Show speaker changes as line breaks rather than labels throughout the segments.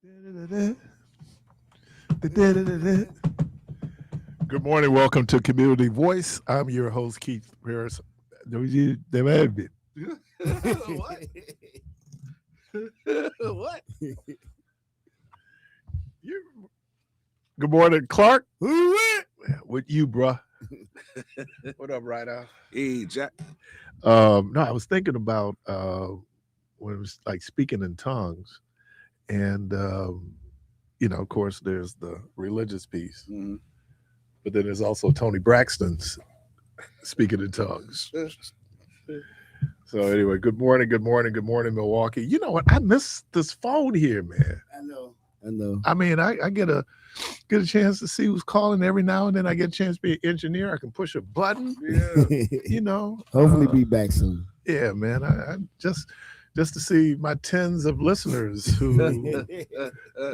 Good morning. Welcome to Community Voice. I'm your host, Keith Parris. What? What? You, good morning, Clark. With you, bruh. What up, right now?
Hey, Jack.
No, I was thinking about when it was like speaking in tongues, and of course, there's the religious piece, but then there's also Tony Braxton's speaking in tongues. So anyway, good morning, Milwaukee. You know what? I miss this phone here, man.
I know. I know.
I mean, I get a chance to see who's calling every now and then. I get a chance to be an engineer. I can push a button.
Yeah. Hopefully be back soon.
Yeah, man. I just to see my tens of listeners who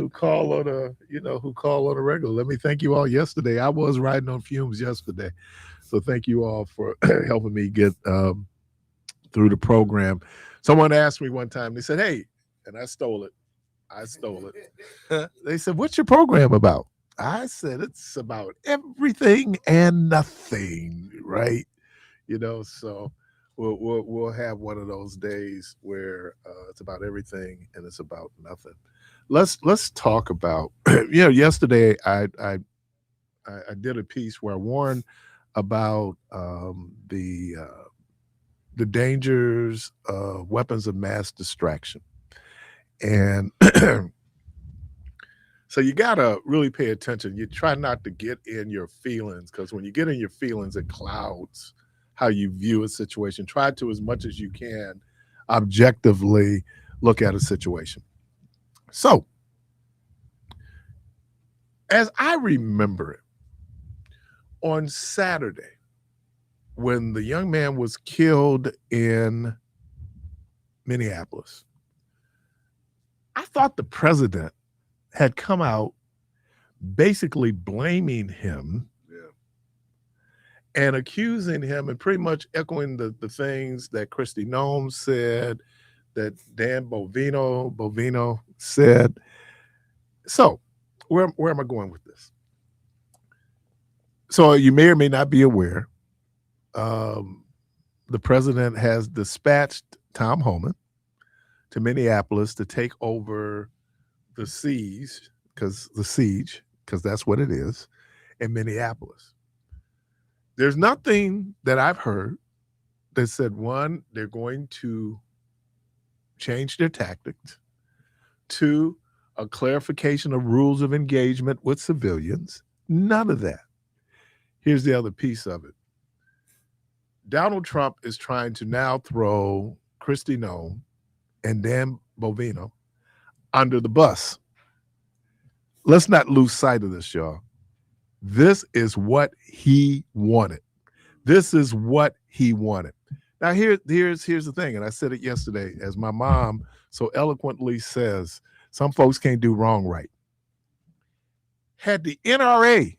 call on a regular. Let me thank you all yesterday. I was riding on fumes yesterday, so thank you all for helping me get through the program. Someone asked me one time. They said, "Hey," and I stole it. They said, "What's your program about?" I said, "It's about everything and nothing, right?" So we'll have one of those days where it's about everything and it's about nothing. Let's talk about. Yesterday I did a piece where I warned about the dangers of weapons of mass distraction, and so you gotta really pay attention. You try not to get in your feelings, because when you get in your feelings, it clouds how you view a situation. Try to, as much as you can, objectively look at a situation. So, as I remember it, on Saturday, when the young man was killed in Minneapolis, I thought the president had come out basically blaming him and accusing him, and pretty much echoing the things that Kristi Noem said, that Dan Bovino said. So where am I going with this? So you may or may not be aware, the president has dispatched Tom Homan to Minneapolis to take over the siege, because that's what it is, in Minneapolis. There's nothing that I've heard that said, one, they're going to change their tactics, two, a clarification of rules of engagement with civilians. None of that. Here's the other piece of it. Donald Trump is trying to now throw Kristi Noem and Dan Bovino under the bus. Let's not lose sight of this, y'all. This is what he wanted. Now, here's the thing, and I said it yesterday, as my mom so eloquently says, some folks can't do wrong right. Had the NRA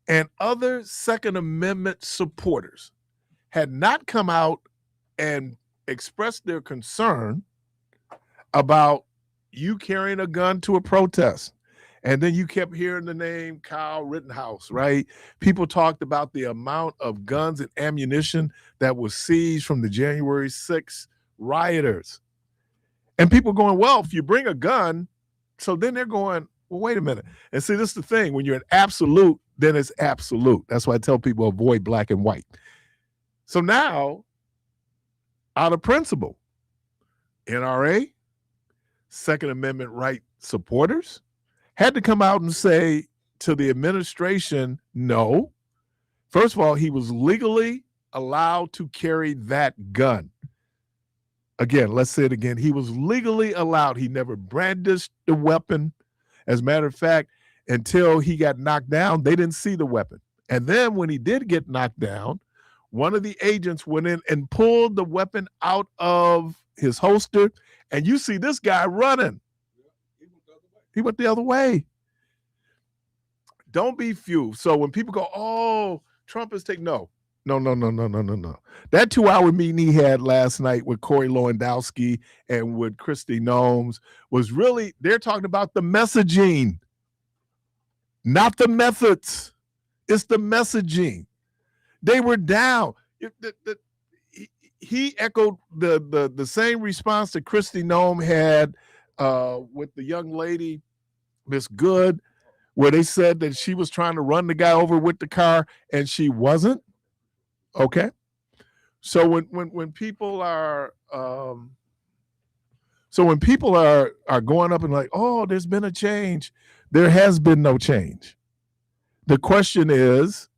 and other Second Amendment supporters had not come out and expressed their concern about you carrying a gun to a protest, and then you kept hearing the name Kyle Rittenhouse, right? People talked about the amount of guns and ammunition that was seized from the January 6th rioters. And people going, well, if you bring a gun, so then they're going, well, wait a minute. And see, this is the thing. When you're an absolute, then it's absolute. That's why I tell people avoid black and white. So now, out of principle, NRA, Second Amendment right supporters had to come out and say to the administration, no. First of all, he was legally allowed to carry that gun. Again, let's say it again. He was legally allowed. He never brandished the weapon. As a matter of fact, until he got knocked down, they didn't see the weapon. And then when he did get knocked down, one of the agents went in and pulled the weapon out of his holster. And you see this guy running. He went the other way. Don't be fooled. So when people go, oh, Trump is taking, no. No. That 2 hour meeting he had last night with Corey Lewandowski and with Christy Gnomes was really, they're talking about the messaging, not the methods. It's the messaging. They were down. He echoed the same response that Christy Gnome had with the young lady, Miss Good, where they said that she was trying to run the guy over with the car and she wasn't. Okay. So when people are going up and like, oh, there's been a change, there has been no change. The question is,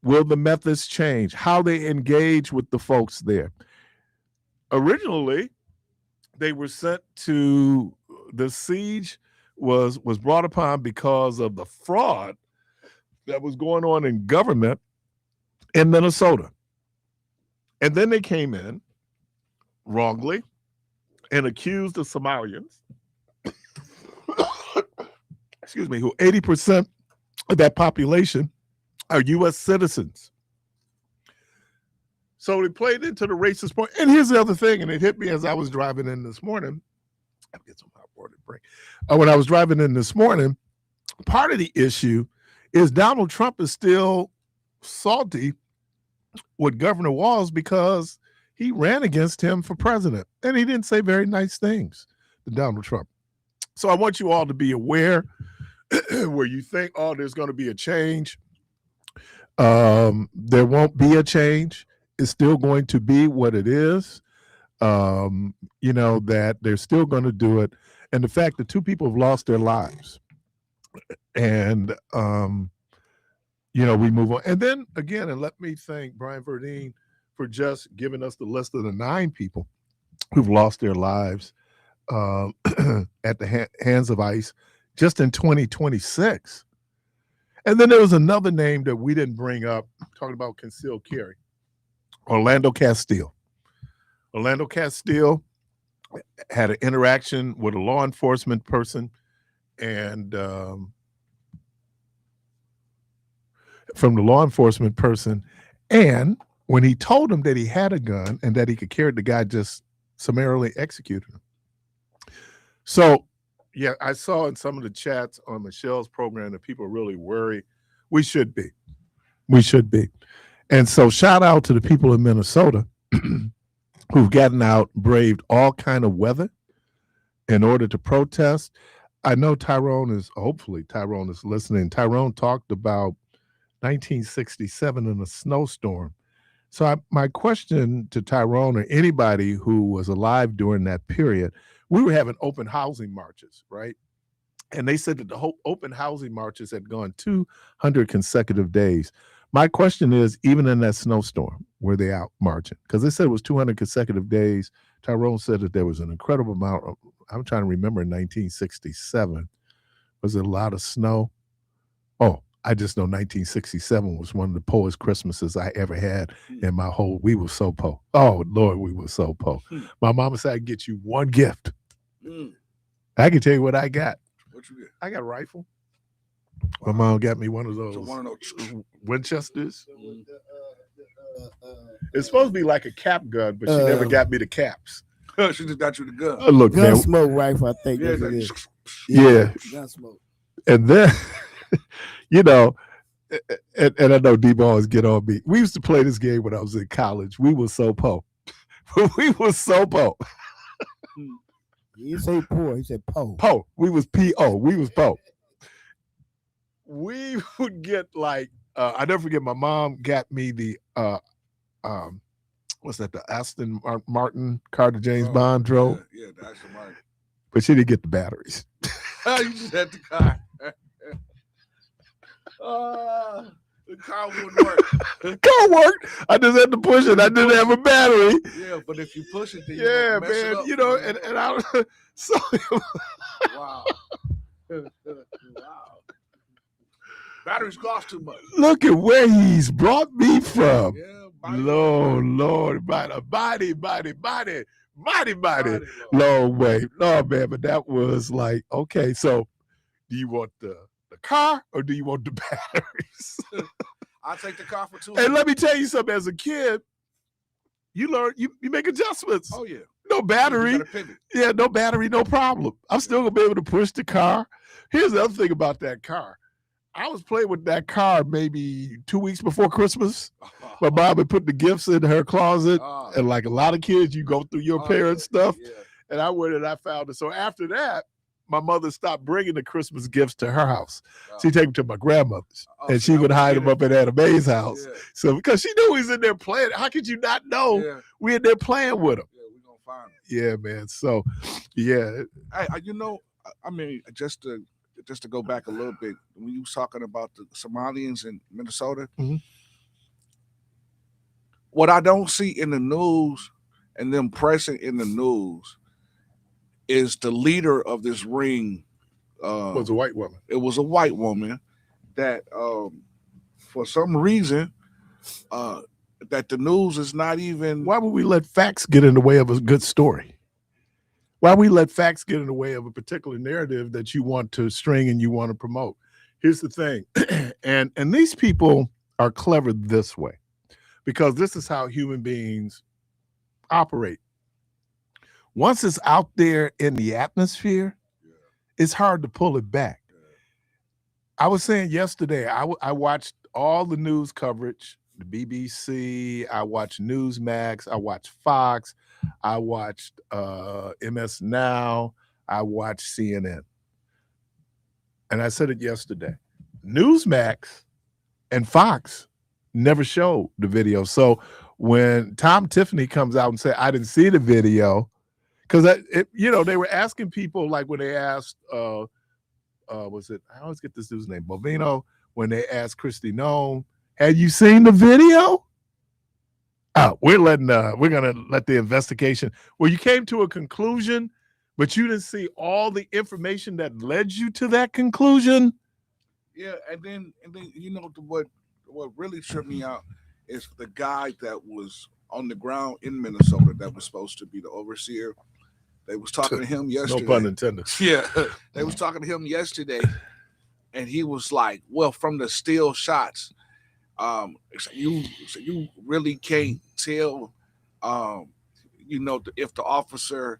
will the methods change? How they engage with the folks there? Originally, they were sent to the siege was brought upon because of the fraud that was going on in government in Minnesota. And then they came in wrongly and accused the Somalians, excuse me, who 80% of that population are U.S. citizens. So they played into the racist point. And here's the other thing, and it hit me as I was driving in this morning. I'll get some hot water to drink. When I was driving in this morning, part of the issue is Donald Trump is still salty with Governor Walz because he ran against him for president. And he didn't say very nice things to Donald Trump. So I want you all to be aware where you think, oh, there's going to be a change. There won't be a change. It's still going to be what it is. That they're still going to do it. And the fact that 2 people have lost their lives. And, we move on. And then again, and let me thank Brian Verdine for just giving us the list of the 9 people who've lost their lives at the hands of ICE just in 2026. And then there was another name that we didn't bring up, talking about concealed carry, Orlando Castile. Orlando Castile had an interaction with a law enforcement person, and from the law enforcement person, and when he told him that he had a gun and that he could carry it, the guy just summarily executed him. So, yeah, I saw in some of the chats on Michelle's program that people are really worried. We should be. And so shout out to the people in Minnesota who've gotten out, braved all kind of weather in order to protest. I know hopefully Tyrone is listening. Tyrone talked about 1967 in a snowstorm. So my question to Tyrone or anybody who was alive during that period, we were having open housing marches, right? And they said that the whole open housing marches had gone 200 consecutive days. My question is, even in that snowstorm, were they out marching? Because they said it was 200 consecutive days. Tyrone said that there was an incredible amount of, I'm trying to remember, in 1967, was it a lot of snow? Oh, I just know 1967 was one of the poorest Christmases I ever had in my whole, we were so poor. Oh, Lord, we were so poor. My mama said, I can get you one gift. I can tell you what I got.
What you get?
I got a rifle. My mom got me one of those Winchesters. It's supposed to be like a cap gun, but she never got me the caps.
She just got you the gun.
Look,
gun
man.
Smoke rifle, I think.
Yeah.
Gun smoke.
And then, and I know D-Balls get on me. We used to play this game when I was in college. We were so poor. We were so poor.
He didn't say poor. He said po.
Po. We was P-O. We was po. We would get like, I never forget, my mom got me the, what's that, the Aston Martin car that James Bond drove?
Yeah, the Aston Martin.
But she didn't get the batteries.
You just had the car. The car wouldn't work.
The car worked. I just had to push it. I didn't have a battery.
Yeah, but if you push it, then
yeah,
mess it
man.
up,
And I so
wow. Wow. Batteries cost too much.
Look at where he's brought me from.
Yeah,
Lord, body. Long way. No, man, but that was like, okay, so do you want the car or do you want the batteries?
I'll take the car for $200.
And let me tell you something. As a kid, you learn, you make adjustments.
Oh yeah.
No battery.
You gotta pivot.
Yeah, no battery, no problem. I'm still gonna be able to push the car. Here's the other thing about that car. I was playing with that car maybe 2 weeks before Christmas. My mom had put the gifts in her closet, and like a lot of kids, you go through your parents' stuff.
Yeah.
And I went and I found it. So after that, my mother stopped bringing the Christmas gifts to her house. She'd take them to my grandmother's, and she would hide them up at Aunt May's house.
Yeah.
So because she knew he was in there playing, how could you not know we in there playing with him?
Yeah, we're gonna find him.
Yeah, man. So, yeah.
I mean, just to go back a little bit, when you was talking about the Somalians in Minnesota, what I don't see in the news and them pressing in the news is the leader of this ring
Was a white woman.
It was a white woman that, for some reason, that the news is not even.
Why would we let facts get in the way of a good story? Why we let facts get in the way of a particular narrative that you want to string and you want to promote? Here's the thing, and these people are clever this way, because this is how human beings operate. Once it's out there in the atmosphere, it's hard to pull it back. I was saying yesterday, I watched all the news coverage, the BBC, I watched Newsmax, I watched Fox, I watched MS Now, I watched CNN. And I said it yesterday. Newsmax and Fox never showed the video. So when Tom Tiffany comes out and said, I didn't see the video, because they were asking people, like when they asked, was it, I always get this dude's name, Bovino, when they asked Christy Nome, had you seen the video? Oh, we're gonna let the investigation. Well, you came to a conclusion, but you didn't see all the information that led you to that conclusion.
Yeah, and then what really tripped me out is the guy that was on the ground in Minnesota that was supposed to be the overseer. They was talking to him yesterday.
No pun intended.
Yeah, they was talking to him yesterday, and he was like, "Well, from the still shots, you really can't tell, if the officer,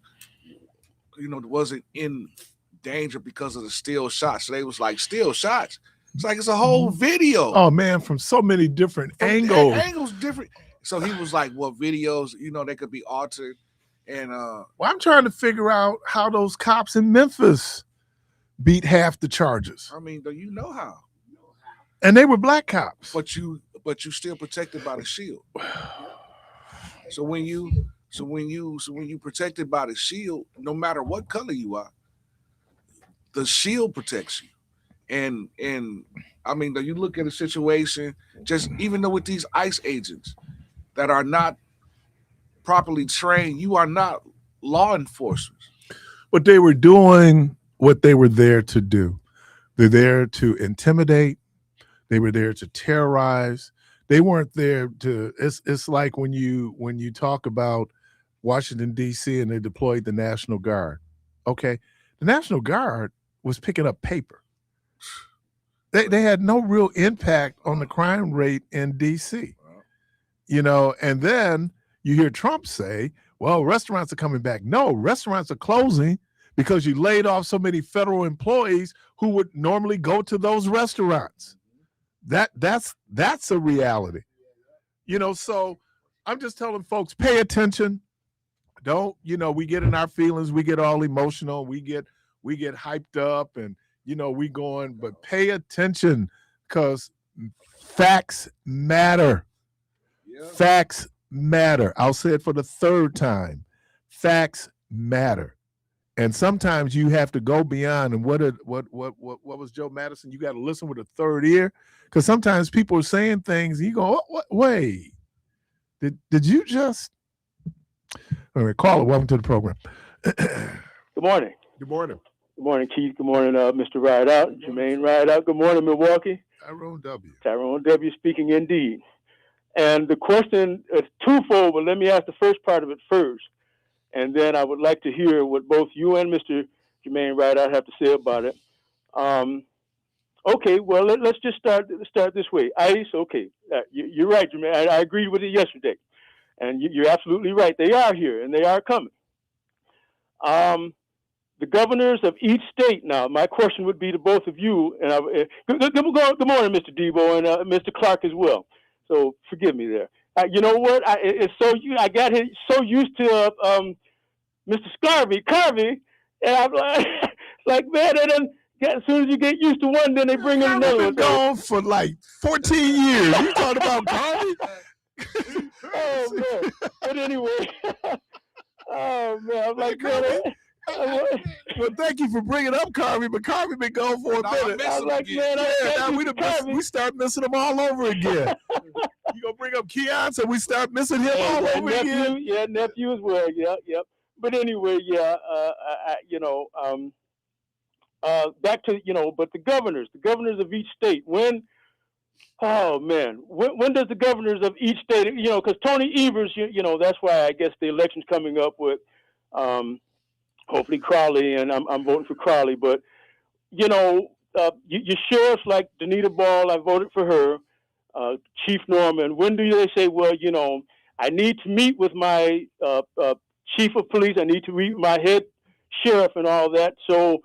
wasn't in danger because of the still shots." So they was like, "Still shots." It's like it's a whole video.
Oh man, from so many different angles.
Angles different. So he was like, "Well, videos, they could be altered." And
well, I'm trying to figure out how those cops in Memphis beat half the charges.
I mean, do you know how?
And they were black cops.
But you still protected by the shield. So when you protected by the shield, no matter what color you are, the shield protects you. And I mean, you look at a situation, just even though with these ICE agents that are not properly trained, you are not law enforcement.
But they were doing what they were there to do. They're there to intimidate. They were there to terrorize. They weren't there to. It's like when you talk about Washington D.C. and they deployed the National Guard. Okay, the National Guard was picking up paper. They had no real impact on the crime rate in D.C. And then you hear Trump say, well, restaurants are coming back. No, restaurants are closing because you laid off so many federal employees who would normally go to those restaurants. That's a reality. So I'm just telling folks, pay attention. Don't, we get in our feelings, we get all emotional, we get hyped up and we going, but pay attention because facts matter. Yeah. Facts matter. I'll say it for the third time. Facts matter. And sometimes you have to go beyond. And what was Joe Madison? You got to listen with a third ear, because sometimes people are saying things and you go, what wait, did you just? All right, caller, welcome to the program.
Good morning.
Good morning.
Good morning, Keith. Good morning, Mr. Ride Out, Jermaine Ride Out. Good morning, Milwaukee.
Tyrone W.
Tyrone W. speaking indeed. And the question is twofold, but let me ask the first part of it first. And then I would like to hear what both you and Mr. Jermaine Ride Out have to say about it. Okay, well let's just start this way. ICE, okay, you're right, Jermaine. I agreed with it yesterday, and you're absolutely right. They are here and they are coming. The governors of each state. Now, my question would be to both of you. And good morning, Mr. Debo, and Mr. Clark as well. So forgive me there. You know what? I got so used to Mr. Carvey, and I'm like, man, as soon as you get used to one, then they bring in another one.
I've been gone for like 14 years. You talking about Carvey?
Oh man! But anyway, oh man, I'm like, man.
Well, thank you for bringing up Carvey, but Carvey been gone for a minute.
I'm like, man,
we start missing him all over again. You gonna bring up Keon, so we start missing him all over again?
Yeah, nephew as well. Yeah. But anyway, back to but the governors of each state. When does the governors of each state? Because Tony Evers, that's why I guess the election's coming up with. Hopefully Crowley, and I'm voting for Crowley. But your sheriffs like Danita Ball, I voted for her. Chief Norman. When do they say, well, I need to meet with my chief of police. I need to meet my head sheriff and all that. So,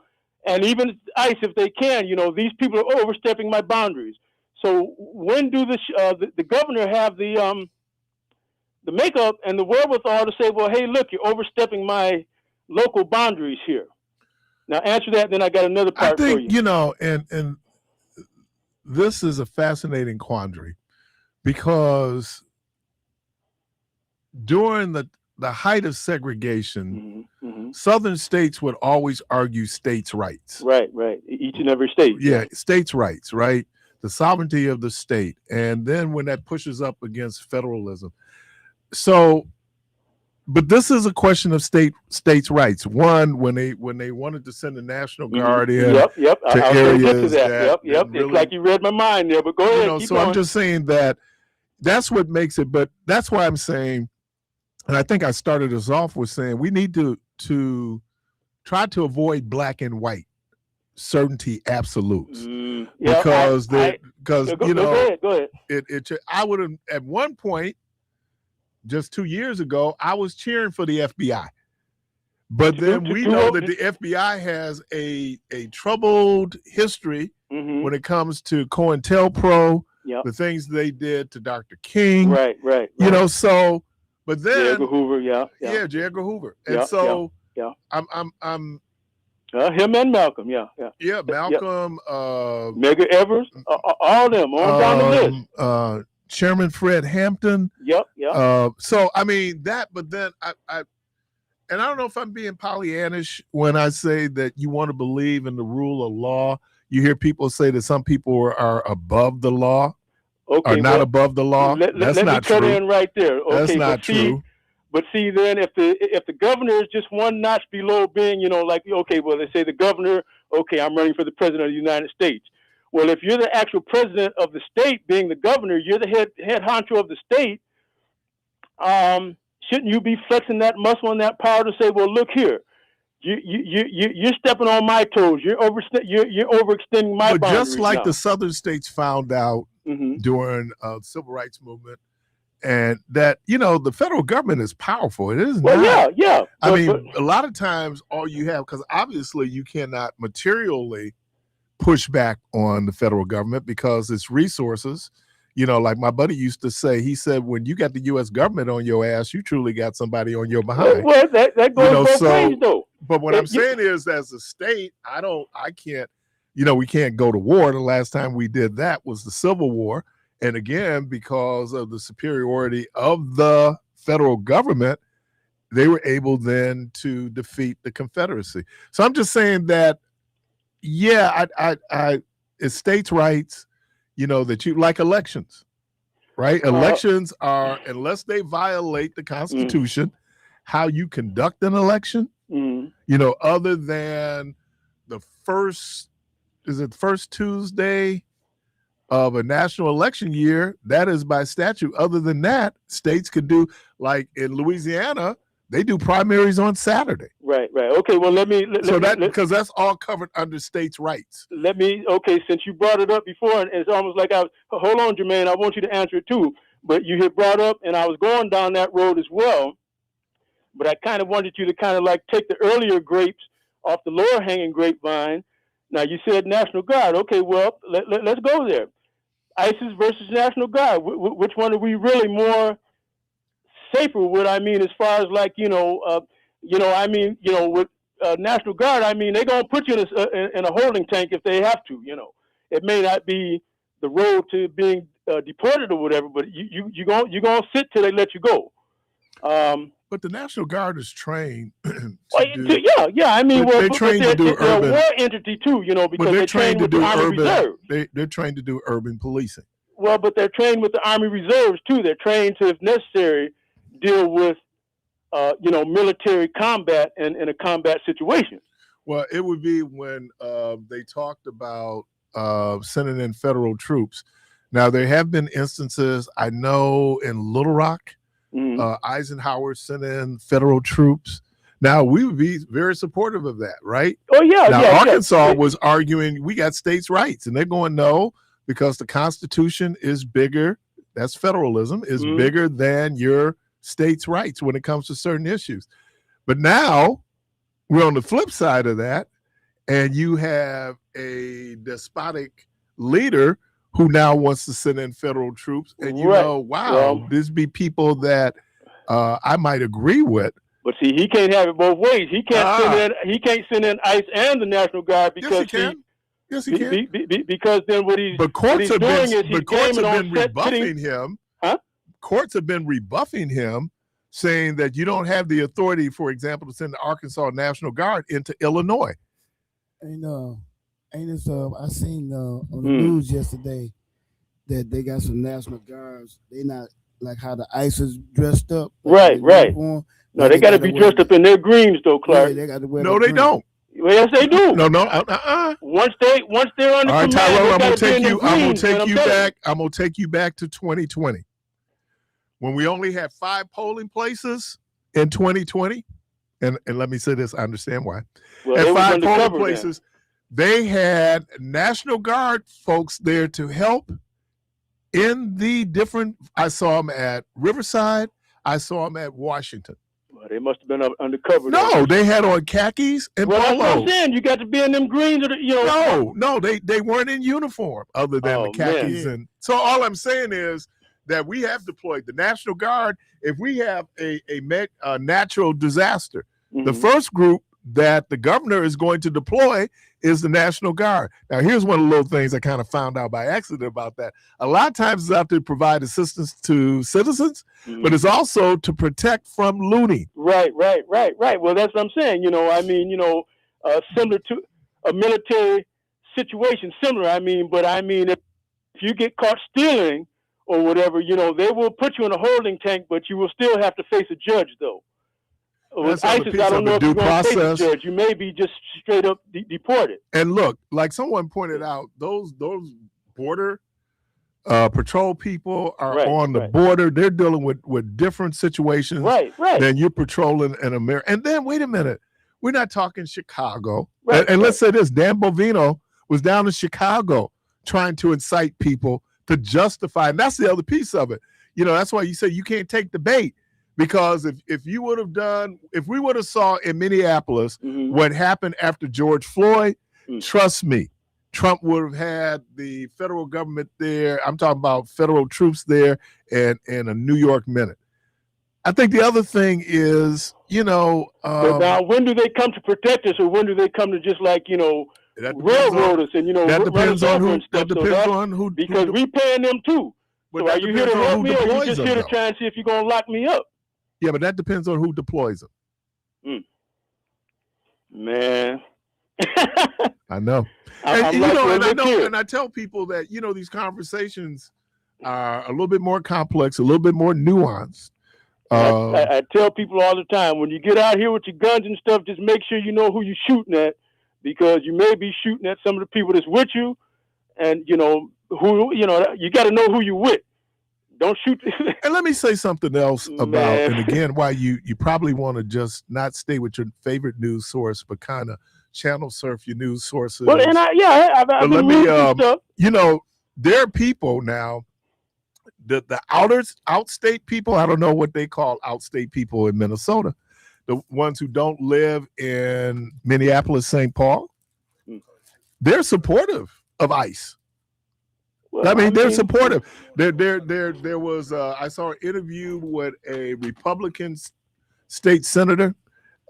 and even ICE, if they can, these people are overstepping my boundaries. So when do the governor have the makeup and the wherewithal to say, well, hey, look, you're overstepping my local boundaries here? Now answer that, then I got another part for you.
And this is a fascinating quandary, because during the height of segregation, Southern states would always argue states' rights.
Right. Each and every state.
Yeah, states' rights, right? The sovereignty of the state. And then when that pushes up against federalism. So, but this is a question of states' rights. One, when they wanted to send the National Guard in
to
areas
get to that.
Yep.
Really, it's like you read my mind there, but go ahead.
Keep going. I'm just saying that's what makes it. But that's why I'm saying, and I think I started us off with saying, we need to try to avoid black and white certainty absolutes. Because
go ahead.
I would have at one point, just 2 years ago, I was cheering for the FBI. But then we know that the FBI has a troubled history when it comes to COINTELPRO, the things they did to Dr. King.
Right.
So, but then
J. Edgar Hoover,
J. Edgar Hoover. And I'm
him and Malcolm,
Malcolm,
Medgar Evers, all of them on down the list.
Chairman Fred Hampton. So I mean that, but then I don't know if I'm being Pollyannish when I say that you want to believe in the rule of law. You hear people say that some people are above the law, are not above the law. That's not true.
Let me cut in right there. Okay,
that's not true.
But see, then if the governor is just one notch below being, they say the governor, I'm running for the president of the United States. Well, if you're the actual president of the state, being the governor, you're the head honcho of the state. Shouldn't you be flexing that muscle and that power to say, well, look here, you're stepping on my toes. You're overextending my boundaries.
But just like
now.
the Southern states found out during the Civil Rights Movement, and that the federal government is powerful. It is not.
Well, yeah.
I mean, a lot of times all you have, because obviously you cannot materially push back on the federal government because it's resources. Like my buddy used to say, he said, when you got the U.S. government on your ass, you truly got somebody on your behind.
Well, that goes both ways, though.
But what I'm saying is, as a state, I can't, we can't go to war. The last time we did that was the Civil War. And again, because of the superiority of the federal government, they were able then to defeat the Confederacy. So I'm just saying that, it's states' rights, that you like elections, right? Elections are, unless they violate the Constitution, how you conduct an election, other than the first Tuesday of a national election year, that is by statute. Other than that, states could do, like in Louisiana, They do primaries on Saturday.
Right. Okay. Well,
Because that's all covered under states' rights.
Okay, since you brought it up before, and it's almost like hold on, Jermaine, I want you to answer it too. But you had brought up, and I was going down that road as well. But I kind of wanted you to kind of like take the earlier grapes off the lower hanging grapevine. Now you said National Guard. Okay, well, let's go there. ISIS versus National Guard. Which one are we really more safer with? I mean, as far as like with National Guard, I mean, they're gonna put you in a holding tank if they have to. It may not be the road to being deported or whatever, but you're gonna sit till they let you go.
But the National Guard is trained.
I mean,
they're trained to do urban.
They're a war entity too, because they're trained with the Army Reserve.
They're trained to do urban policing.
Well, but they're trained with the Army Reserves too. They're trained to, if necessary, deal with military combat in a combat situation.
Well, it would be when they talked about sending in federal troops. Now, there have been instances, I know, in Little Rock, Eisenhower sent in federal troops. Now, we would be very supportive of that, right?
Oh, yeah.
Now, Arkansas was arguing we got states' rights, and they're going, no, because the Constitution is bigger. That's federalism, is bigger than your states' rights when it comes to certain issues. But now we're on the flip side of that, and you have a despotic leader who now wants to send in federal troops, and this be people that I might agree with.
But see, he can't have it both ways. He can't send in ICE and the National Guard because
Yes, he can.
Because then what he's doing is he's been rebuffing
him. Huh? Courts have been rebuffing him, saying that you don't have the authority, for example, to send the Arkansas National Guard into Illinois.
And I seen on the news yesterday that they got some National Guards. They not like how the ICE is dressed up.
Right. No, they got to be dressed up in their greens, though, Clark.
Yeah, they got to wear.
No, they don't.
Well, yes, they do.
No.
Once they're under command,
Tyrell, I'm gonna take you back to 2020, when we only had 5 polling places in 2020. And let me say this, I understand why.
Well,
at 5 polling places, they had National Guard folks there to help in the different. I saw them at Riverside. I saw them at Washington.
Well, they must have been undercover.
No, they had on khakis and polos.
That's what I'm saying. You got to be in them greens.
No, they weren't in uniform other than the khakis. Man. And so all I'm saying is that we have deployed the National Guard. If we have a natural disaster, the first group that the governor is going to deploy is the National Guard. Now, here's one of the little things I kind of found out by accident about that. A lot of times it's out to provide assistance to citizens, but it's also to protect from looting.
Right. Well, that's what I'm saying. Similar to a military situation, if you get caught stealing or whatever, they will put you in a holding tank, but you will still have to face a judge, though. With ISIS, I don't know if you're going to face a judge. You may be just straight up deported.
And look, like someone pointed out, those border patrol people are on the border. They're dealing with different situations than you're patrolling in America. And then, wait a minute, we're not talking Chicago. And let's say this, Dan Bovino was down in Chicago trying to incite people to justify, and that's the other piece of it. That's why you say you can't take the bait. Because if we would have saw in Minneapolis what happened after George Floyd, trust me, Trump would have had the federal government there. I'm talking about federal troops there and a New York minute. I think the other thing is,
but now when do they come to protect us, or when do they come to just railroad us and
that depends on who. That depends on who.
Because we paying them too.
But
so are you here to help me, or are you just here to try and see if you're gonna lock me up?
Yeah, but that depends on who deploys them.
Man.
I know. And I tell people that, these conversations are a little bit more complex, a little bit more nuanced.
I tell people all the time, when you get out here with your guns and stuff, just make sure you know who you're shooting at, because you may be shooting at some of the people that's with you, and, you got to know who you're with. Don't shoot.
And let me say something else about,
Man.
and again, why you probably want to just not stay with your favorite news source, but kind of channel surf your news sources.
Well, and I've
But
been
let me,
reading some stuff.
you know, there are people now, the outstate people, I don't know what they call outstate people in Minnesota, the ones who don't live in Minneapolis, St. Paul, they're supportive of ICE.
Well,
I mean, they're supportive. There was I saw an interview with a Republican state senator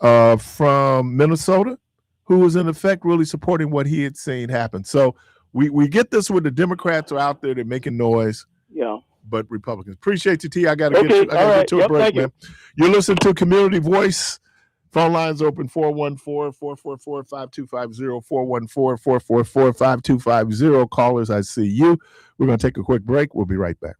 from Minnesota who was in effect really supporting what he had seen happen. So we get this with the Democrats are out there, they're making noise.
Yeah.
But Republicans. Appreciate you, T. I gotta
Okay,
get to a break, man.
You.
You're listening to Community Voice. Phone lines open 414-444-5250, 414-444-5250. Callers, I see you. We're going to take a quick break. We'll be right back.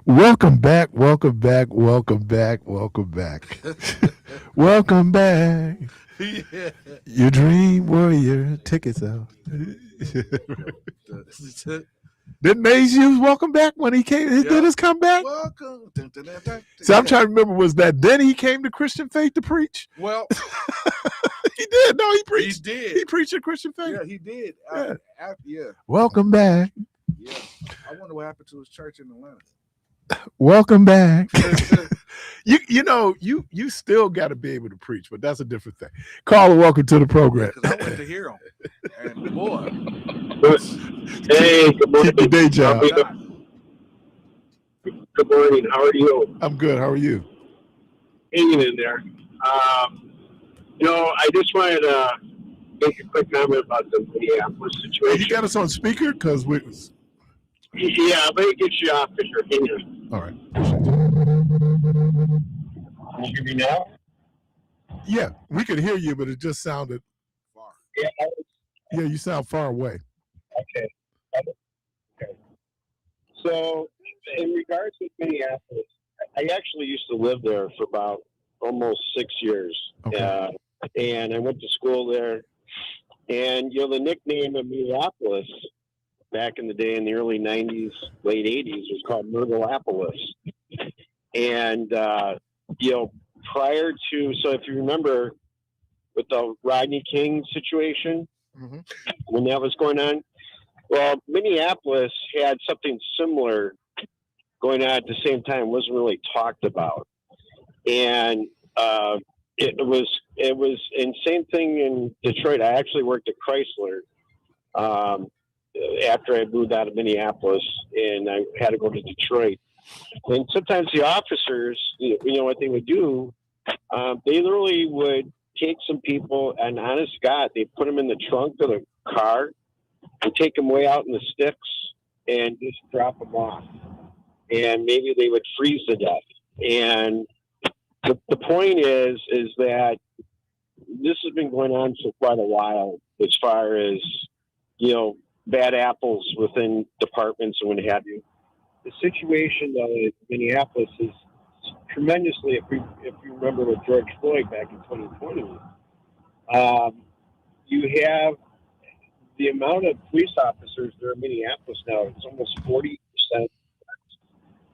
Welcome back, welcome back, welcome back, welcome back. Welcome back.
Yeah.
Your dream warrior tickets out. Didn't Maze use welcome back when he came? Did his comeback?
Welcome.
So I'm trying to remember, was that then he came to Christian Faith to preach?
Well,
He did. No, he preached.
he did.
He preached at Christian Faith.
Yeah, he did.
Yeah.
Yeah.
Welcome back.
Yeah. I wonder what happened to his church in Atlanta.
Welcome back. You still got to be able to preach, but that's a different thing. Caller, welcome to the program.
Because I went to hear him. And boy.
Hey, good morning.
Keep your day job.
Good morning. How are you?
I'm good. How are you?
Hanging in there. I just wanted to make a quick comment about the Minneapolis situation.
You got us on speaker? Because we.
Yeah, I'm going to get you off if you're hanging.
All right.
Can you hear me now?
Yeah, we could hear you, but it just sounded.
Far.
Yeah.
You sound far away.
Okay. So, in regards to Minneapolis, I actually used to live there for about almost 6 years.
Okay.
And I went to school there. And, the nickname of Minneapolis back in the day in the early 90s, late 80s was called Myrtleapolis. And, prior to, so if you remember with the Rodney King situation, when that was going on, well, Minneapolis had something similar going on at the same time. It wasn't really talked about. And it was, and same thing in Detroit. I actually worked at Chrysler after I moved out of Minneapolis, and I had to go to Detroit. And sometimes the officers, what they would do, they literally would take some people, and honest to God, they put them in the trunk of the car and take them way out in the sticks and just drop them off. And maybe they would freeze to death. And the point is that this has been going on for quite a while as far as, bad apples within departments and what have you. The situation, though, in Minneapolis is tremendously, if you remember with George Floyd back in 2020, you have the amount of police officers that are in Minneapolis now, it's almost 40%.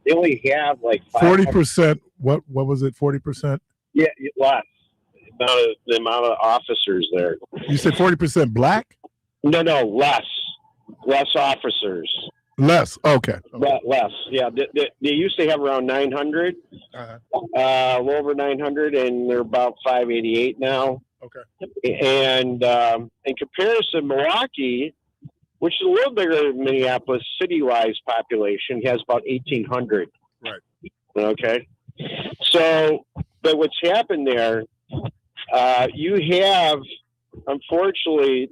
They only have like
40%. What was it? 40%?
Yeah, less. The amount of officers there.
You said 40% black?
No, less. Less officers.
Less. Okay.
Less. Yeah. They used to have around 900, over 900, and they're about 588 now.
Okay.
And in comparison, Milwaukee, which is a little bigger than Minneapolis, city-wise population, has about 1,800.
Right.
Okay. So, but what's happened there, you have, unfortunately,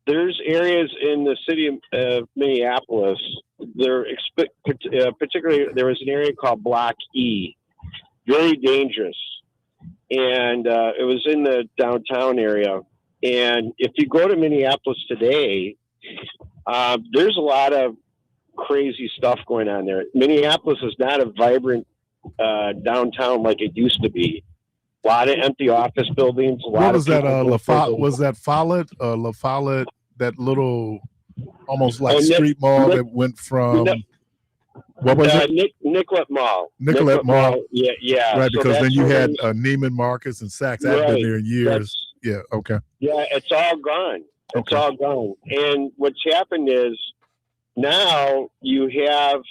there's areas in the city of Minneapolis. Particularly, there was an area called Block E, very dangerous, and it was in the downtown area. And if you go to Minneapolis today, there's a lot of crazy stuff going on there. Minneapolis is not a vibrant downtown like it used to be. A lot of empty office buildings.
What was that? Was that Follett? La Follette, that little almost like street mall that went from. What was it?
Nicollet Mall.
Nicollet Mall.
Yeah.
Right,
so
because then you had Neiman Marcus and Saks. I've been there in years. Yeah. Okay.
Yeah, it's all gone. It's all gone. And what's happened is now you have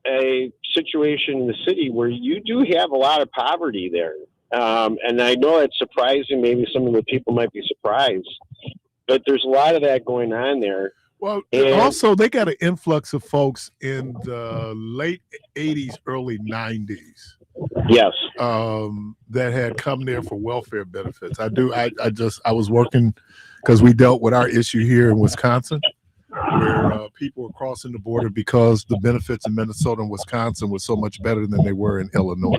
a situation in the city where you do have a lot of poverty there. And I know it's surprising. Maybe some of the people might be surprised, but there's a lot of that going on there.
Well, also they got an influx of folks in the late 80s, early 90s.
Yes.
That had come there for welfare benefits. I was working because we dealt with our issue here in Wisconsin, where people were crossing the border because the benefits in Minnesota and Wisconsin were so much better than they were in Illinois.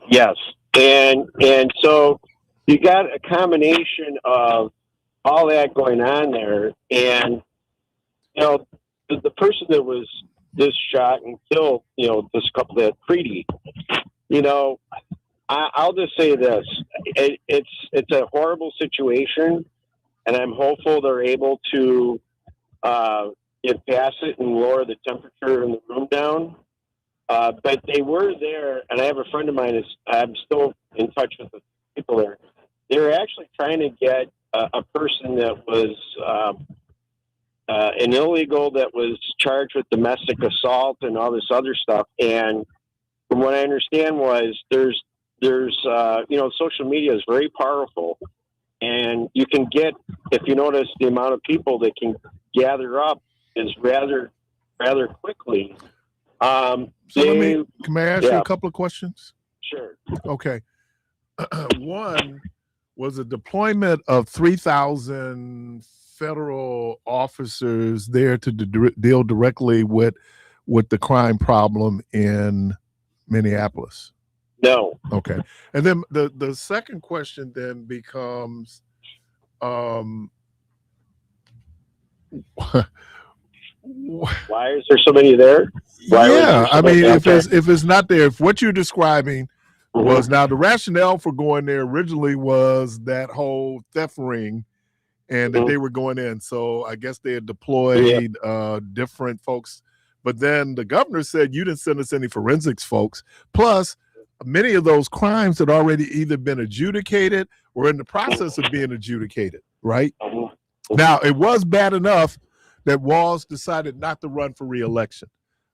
Yes. And so you got a combination of all that going on there. And, the person that was this shot and killed, this couple that Preety. I'll just say this: it's a horrible situation, and I'm hopeful they're able to get past it and lower the temperature in the room down. But they were there, and I have a friend of mine. I'm still in touch with the people there. They were actually trying to get a person that was an illegal that was charged with domestic assault and all this other stuff. And from what I understand was there's social media is very powerful, and you can get, if you notice, the amount of people that can gather up is rather quickly.
Can I ask you a couple of questions?
Sure.
Okay. One was a deployment of 3,000 federal officers there to deal directly with the crime problem in Minneapolis.
No.
Okay. And then the second question then becomes,
why is there so many there?
If it's not there, if what you're describing was, now the rationale for going there originally was that whole theft ring, and that they were going in. So I guess they had deployed different folks, but then the governor said, you didn't send us any forensics folks. Plus, many of those crimes had already either been adjudicated or in the process of being adjudicated, right? Now, it was bad enough that Walz decided not to run for re-election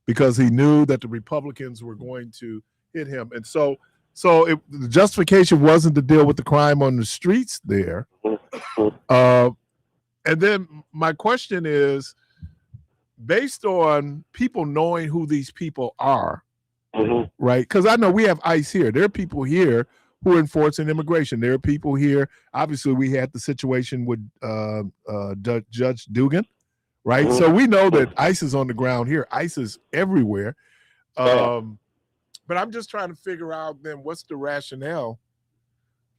because he knew that the Republicans were going to hit him. And so the justification wasn't to deal with the crime on the streets there. And then my question is, based on people knowing who these people are, right? Because I know we have ICE here. There are people here who are enforcing immigration. There are people here. Obviously, we had the situation with Judge Dugan, right? So we know that ICE is on the ground here. ICE is everywhere. But I'm just trying to figure out then what's the rationale,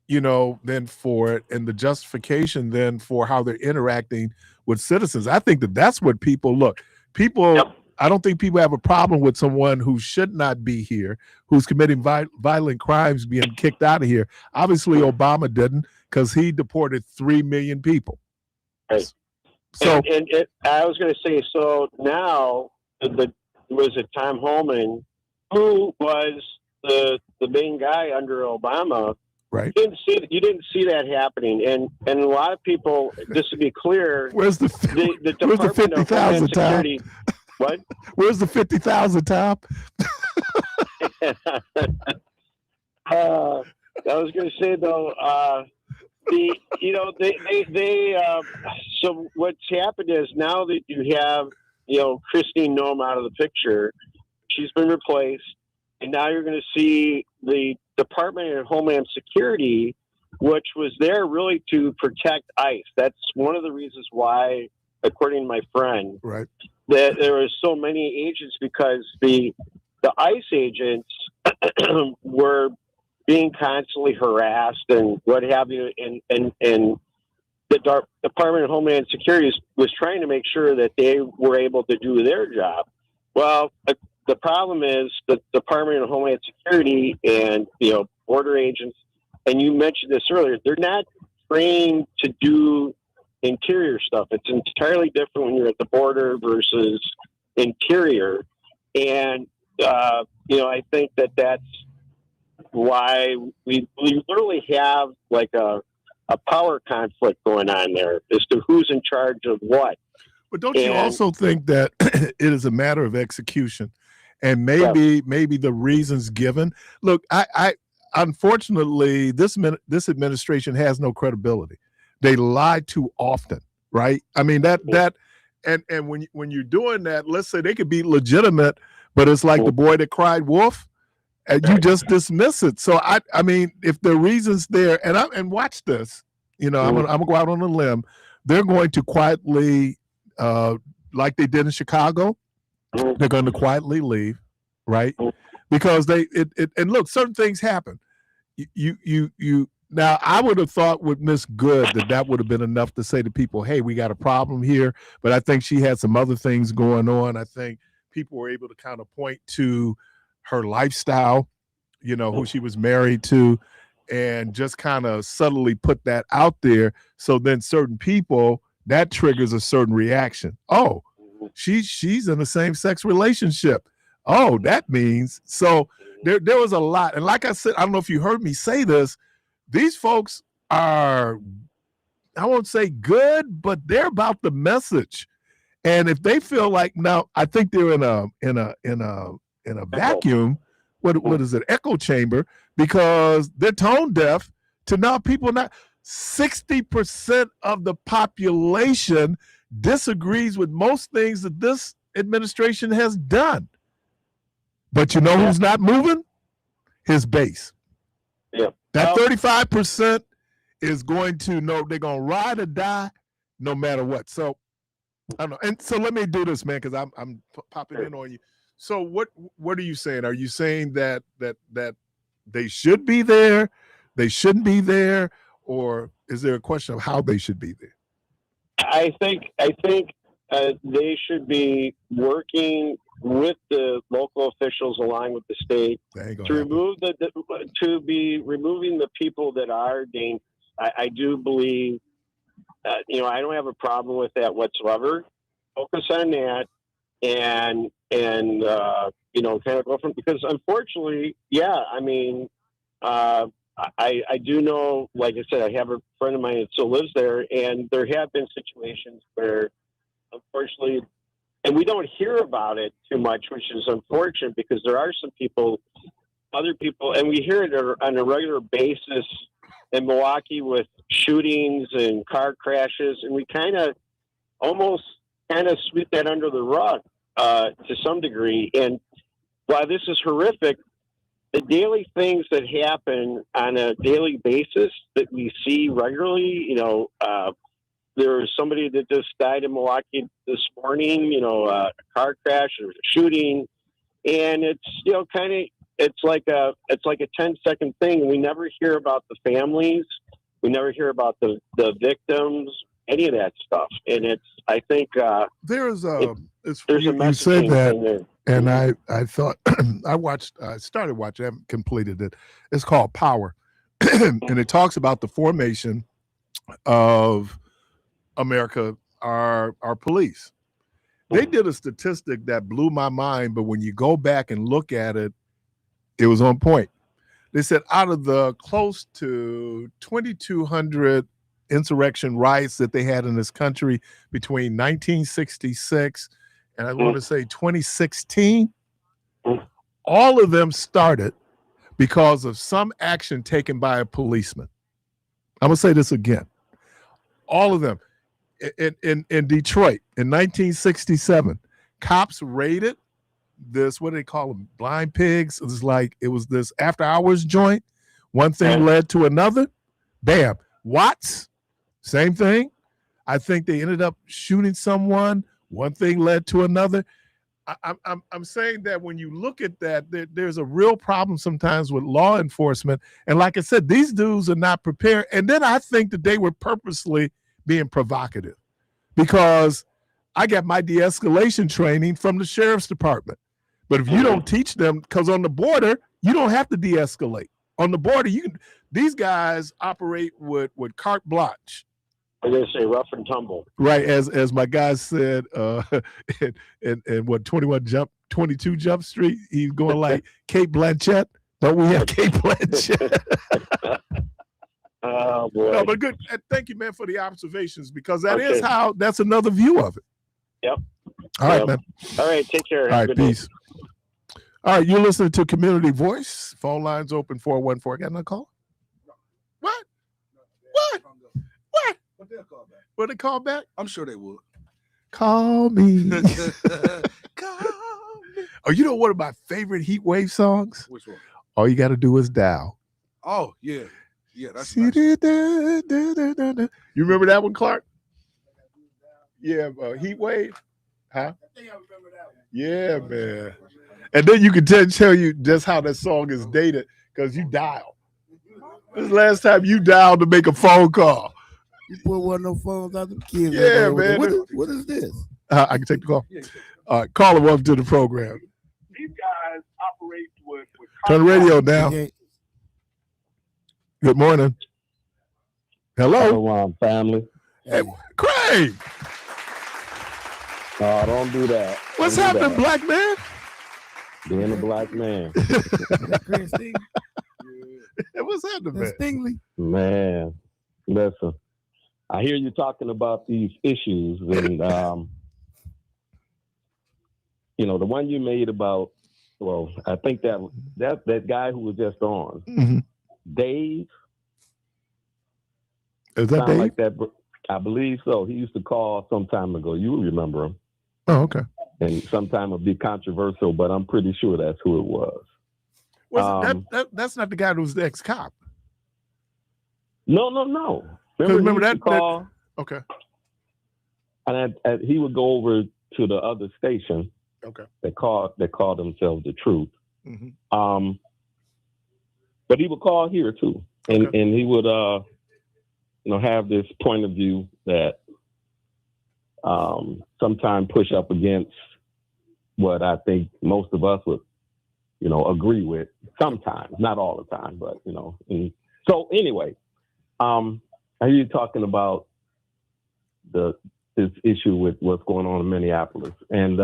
then for it, and the justification then for how they're interacting with citizens. I think that's what people look. I don't think people have a problem with someone who should not be here, who's committing violent crimes, being kicked out of here. Obviously, Obama didn't, because he deported 3 million people.
Right. So, I was going to say, so now was it Tom Homan, who was the main guy under Obama?
Right.
You didn't see that happening, and a lot of people. Just to be clear,
where's the
Department of
50,000, Tom?
What?
Where's the 50,000, Tom?
I was going to say though, so what's happened is now that you have Christine Noem out of the picture, she's been replaced, and now you're going to see the Department of Homeland Security, which was there really to protect ICE. That's one of the reasons why, according to my friend,
right,
that there was so many agents, because the ICE agents were being constantly harassed and what have you, and the Department of Homeland Security was trying to make sure that they were able to do their job. Well, the problem is the Department of Homeland Security and border agents, and you mentioned this earlier, they're not trained to do interior stuff. It's entirely different when you're at the border versus interior, and I think that's why we literally have like a power conflict going on there as to who's in charge of what.
But don't you also think that it is a matter of execution, and maybe the reasons given? Look, I unfortunately this administration has no credibility. They lie too often, right? I mean that and when you're doing that, let's say they could be legitimate, but it's like the boy that cried wolf, and you just dismiss it. So I mean, if the reasons there, and watch this, I'm gonna go out on a limb. They're going to quietly, like they did in Chicago, they're going to quietly leave, right? Because and look, certain things happen. You now, I would have thought with Miss Good that would have been enough to say to people, hey, we got a problem here. But I think she had some other things going on. I think people were able to kind of point to her lifestyle, who she was married to, and just kind of subtly put that out there. So then certain people, that triggers a certain reaction. Oh, she's in a same-sex relationship. Oh, that means so there was a lot. And like I said, I don't know if you heard me say this, these folks are, I won't say good, but they're about the message. And if they feel like, now I think they're in a vacuum, what is it, echo chamber, because they're tone deaf to now people not 60% of the population disagrees with most things that this administration has done. But you know who's not moving? His base.
Yeah.
That 35% is going to know they're going to ride or die no matter what. So I don't know. And so let me do this, man, because I'm popping in on you. So what are you saying? Are you saying that they should be there, they shouldn't be there, or is there a question of how they should be there?
I think they should be working with the local officials along with the state to remove removing the people that are dangerous. I do believe, I don't have a problem with that whatsoever. Focus on that and kind of go from, because unfortunately, I do know, like I said, I have a friend of mine that still lives there, and there have been situations where, unfortunately, and we don't hear about it too much, which is unfortunate, because there are some other people, and we hear it on a regular basis in Milwaukee with shootings and car crashes, and we almost sweep that under the rug to some degree. And while this is horrific, the daily things that happen on a daily basis that we see regularly, there was somebody that just died in Milwaukee this morning, a car crash or a shooting. And it's, it's like a 10-second thing. We never hear about the families. We never hear about the victims, any of that stuff. And I think there's a messaging thing there.
And I thought I started watching, I haven't completed it. It's called Power. And it talks about the formation of America, our police. They did a statistic that blew my mind, but when you go back and look at it, it was on point. They said out of the close to 2,200 insurrection riots that they had in this country between 1966 and I want to say 2016, all of them started because of some action taken by a policeman. I'm going to say this again. All of them. In Detroit in 1967, cops raided this, what do they call them, blind pigs. It was this after hours joint. One thing led to another. Bam. Watts, same thing. I think they ended up shooting someone. One thing led to another. I'm saying that when you look at that, there's a real problem sometimes with law enforcement. And like I said, these dudes are not prepared. And then I think that they were purposely being provocative, because I got my de-escalation training from the sheriff's department. But if you don't teach them, because on the border, you don't have to de-escalate. On the border, these guys operate with carte blanche.
I'm going to say rough and tumble.
Right, as my guy said, in what 22 Jump Street, he's going like Kate Blanchett. Don't we have Kate Blanchett?
Oh boy!
No, but good. Thank you, man, for the observations, because that's another view of it.
Yep.
All right, man.
All right, take care.
All right, peace. All right, you're listening to Community Voice. Phone lines open 414. Got another call? What?
But they'll call back.
Will they call back?
I'm sure they would.
Call me.
Call me.
Oh, you know one of my favorite heat wave songs?
Which one?
All you got to do is dial.
Oh, yeah. Yeah, that's nice.
You remember that one, Clark? Yeah, heat wave. Huh?
I think I remember that one.
Yeah, man. And then you can tell you just how that song is dated, because you dial. This is the last time you dialed to make a phone call.
You put one of those phones out the kids.
Yeah, man.
What is this?
I can take the call. Caller, welcome to the program.
These guys operate with
Turn the radio down.
Okay.
Good morning. Hello,
Shalom, family.
hey, Craig.
No, don't do that.
What's
Don't do
happening,
that.
black man?
Being a black man.
That Chris Stingley.
What's happening, man?
That's Stingley.
Man, listen. I hear you talking about these issues, and the one you made about. Well, I think that guy who was just on,
Mhm.
Dave.
Is that
Sound
Dave?
like that? I believe so. He used to call some time ago. You remember him?
Oh, okay.
And sometime it'd be controversial, but I'm pretty sure that's who it was.
That's not the guy who was the ex-cop.
No.
remember
he used to
that-
call,
Okay.
and he would go over to the other station.
Okay.
They called themselves The Truth.
Mhm.
But he would call here too, and
Okay.
and he would have this point of view that sometimes push up against what I think most of us would agree with. Sometimes, not all the time, but And so anyway, I hear you talking about this issue with what's going on in Minneapolis, and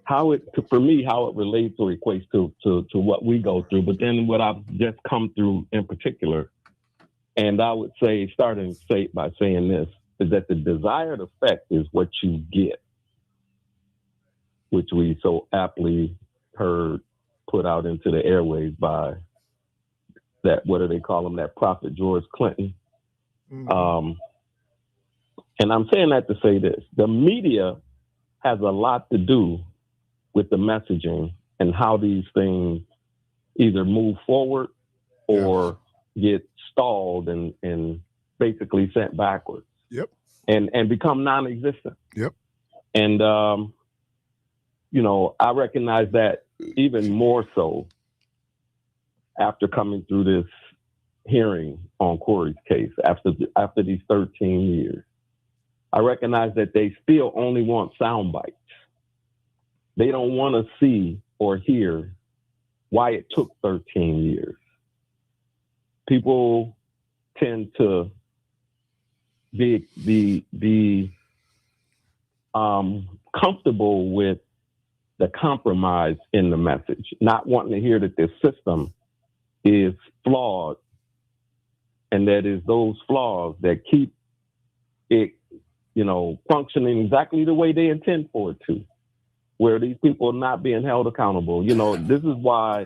how it relates or equates to what we go through, but then what I've just come through in particular. And I would say, by saying this, is that the desired effect is what you get, which we so aptly heard put out into the airwaves by that, what do they call him, that prophet George Clinton.
Mhm.
And I'm saying that to say this: the media has a lot to do with the messaging and how these things either move forward or get stalled and basically sent backwards.
Yep.
And become non-existent.
Yep.
And I recognize that even more so after coming through this hearing on Corey's case after these 13 years. I recognize that they still only want sound bites. They don't want to see or hear why it took 13 years. People tend to be comfortable with the compromise in the message, not wanting to hear that this system is flawed, and that is those flaws that keep it, functioning exactly the way they intend for it to, where these people are not being held accountable. This is why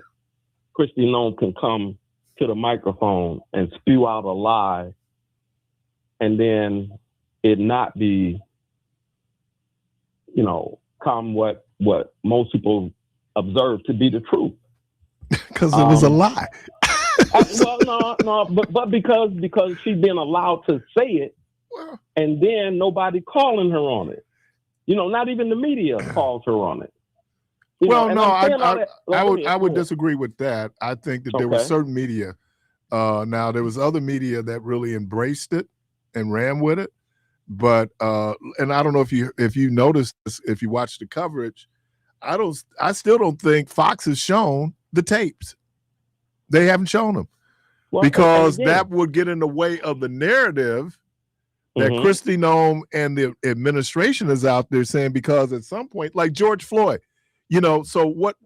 Christy Nome can come to the microphone and spew out a lie, and then it not be, come what most people observe to be the truth.
Because it was a lie.
But because she's been allowed to say it,
Well,
and then nobody calling her on it. Not even the media calls her on it.
I would disagree with that. I think that there was
Okay.
certain media. Now there was other media that really embraced it and ran with it, but and I don't know if you noticed this, if you watched the coverage. I still don't think Fox has shown the tapes. They haven't shown them because that would get in the way of the narrative that
Mhm.
Christy Nome and the administration is out there saying, because at some point, like George Floyd, so what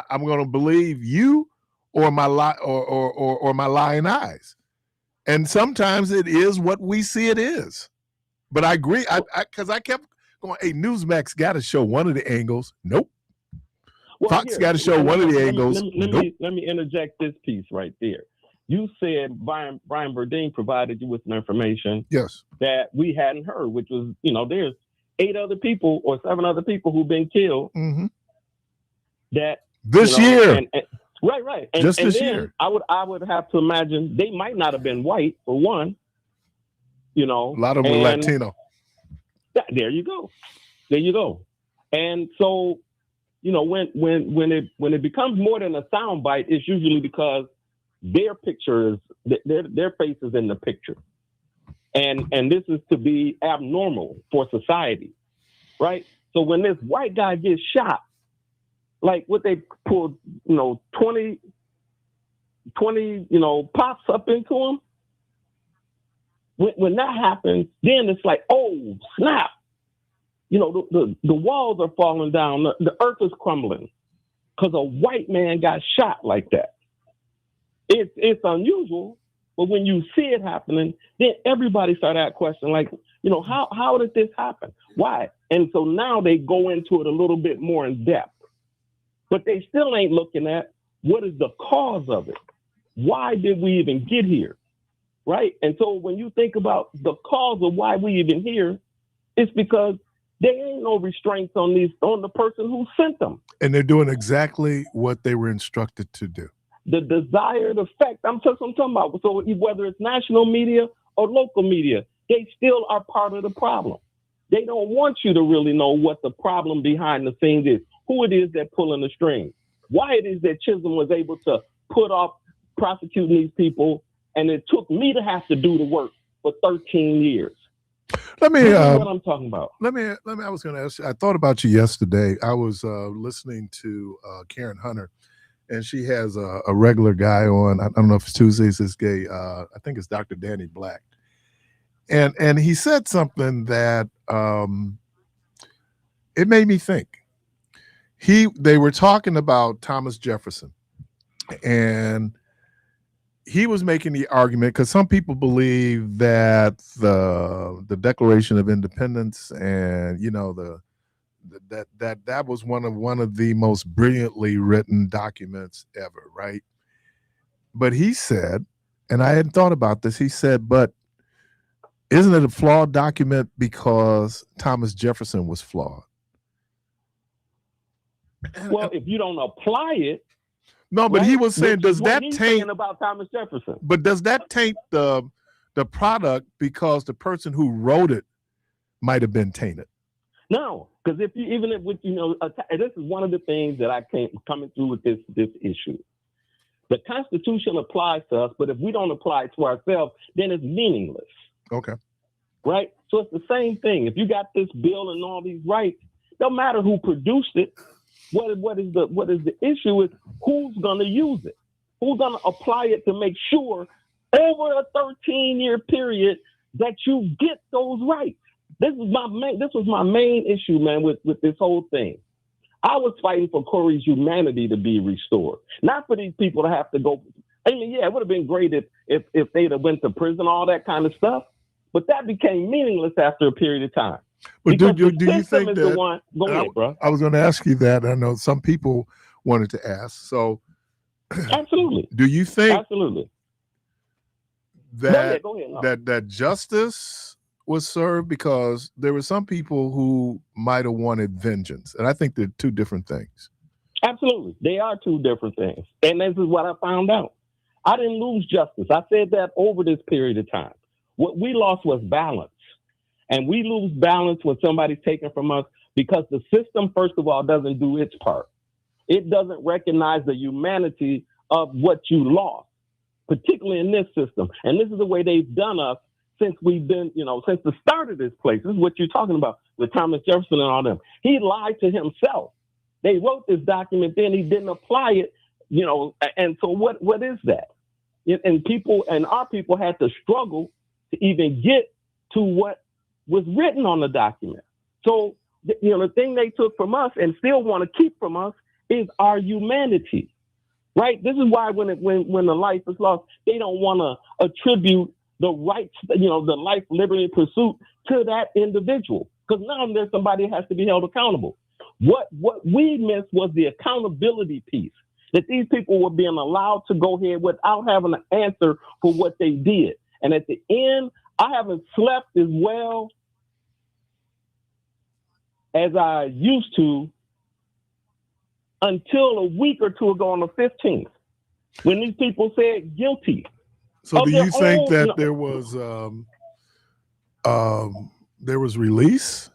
I'm going to believe you or my or my lying eyes. And sometimes it is what we see it is. But I agree, because I kept going, hey, Newsmax got to show one of the angles. Nope. Fox got to show one of the angles.
Let me interject this piece right there. You said Brian Burdine provided you with some information
Yes.
that we hadn't heard, which was, there's 8 other people or 7 other people who've been killed
Mm-hmm.
that
This year.
Right. And,
Just
and
this
then
year.
I would have to imagine they might not have been white, for one.
A lot of them were Latino.
There you go. And so, when it becomes more than a soundbite, it's usually because their picture is their face is in the picture. And this is to be abnormal for society, right? So when this white guy gets shot, like what they pulled, 20, pops up into him. When that happens, then it's like, oh, snap. The walls are falling down. The earth is crumbling because a white man got shot like that. It's unusual, but when you see it happening, then everybody start that question like, how did this happen? Why? And so now they go into it a little bit more in depth, but they still ain't looking at what is the cause of it. Why did we even get here? Right? And so when you think about the cause of why we even here, it's because there ain't no restraints on the person who sent them.
And they're doing exactly what they were instructed to do.
The desired effect. I'm talking about. So whether it's national media or local media, they still are part of the problem. They don't want you to really know what the problem behind the scenes is, who it is that's pulling the strings, why it is that Chisholm was able to put off prosecuting these people, and it took me to have to do the work for 13 years.
Let me
what I'm talking about.
Let me I was going to ask you, I thought about you yesterday. I was listening to Karen Hunter, and she has a regular guy on. I don't know if it's Tuesdays, it's gay. I think it's Dr. Danny Black. And he said something that it made me think. They were talking about Thomas Jefferson, and he was making the argument because some people believe that the Declaration of Independence and that was one of the most brilliantly written documents ever, right? But he said, and I hadn't thought about this, he said, but isn't it a flawed document because Thomas Jefferson was flawed?
Well, if you don't apply it.
No, but
right?
He was saying, does that taint
about Thomas Jefferson?
But does that taint the product because the person who wrote it might have been tainted?
No, because this is one of the things that I came coming through with this issue. The Constitution applies to us, but if we don't apply it to ourselves, then it's meaningless.
Okay.
Right? So it's the same thing. If you got this bill and all these rights, no matter who produced it, what is the issue is who's going to use it? Who's going to apply it to make sure over a 13-year period that you get those rights? This was my main issue, man, with this whole thing. I was fighting for Corey's humanity to be restored, not for these people to have to go. I mean, yeah, it would have been great if they'd have went to prison, all that kind of stuff, but that became meaningless after a period of time.
But do you think that?
Go ahead, bro.
I was going to ask you that. I know some people wanted to ask. So,
absolutely.
Do you think
absolutely
that
go ahead. No.
that justice was served? Because there were some people who might have wanted vengeance, and I think they're two different things.
Absolutely, they are two different things, and this is what I found out. I didn't lose justice. I said that over this period of time. What we lost was balance. And we lose balance when somebody's taken from us because the system, first of all, doesn't do its part. It doesn't recognize the humanity of what you lost, particularly in this system. And this is the way they've done us since we've been, since the start of this place. This is what you're talking about with Thomas Jefferson and all them. He lied to himself. They wrote this document, then he didn't apply it, and so what is that? And our people had to struggle to even get to what was written on the document. So, the thing they took from us and still want to keep from us is our humanity, right? This is why when the life is lost, they don't want to attribute the rights, the life, liberty, and pursuit to that individual, because now there's somebody that has to be held accountable. What we missed was the accountability piece, that these people were being allowed to go ahead without having an answer for what they did. And at the end, I haven't slept as well as I used to until a week or two ago on the 15th, when these people said guilty.
So do you think that there was release?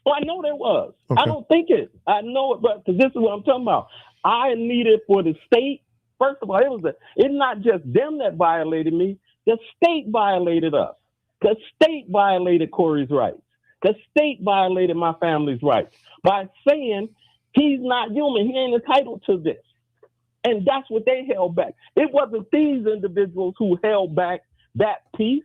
Well, I know there was.
Okay.
I don't think it. I know it, but because this is what I'm talking about. I needed for the state. First of all, it's not just them that violated me. The state violated us. The state violated Corey's rights. The state violated my family's rights by saying he's not human. He ain't entitled to this. And that's what they held back. It wasn't these individuals who held back that piece.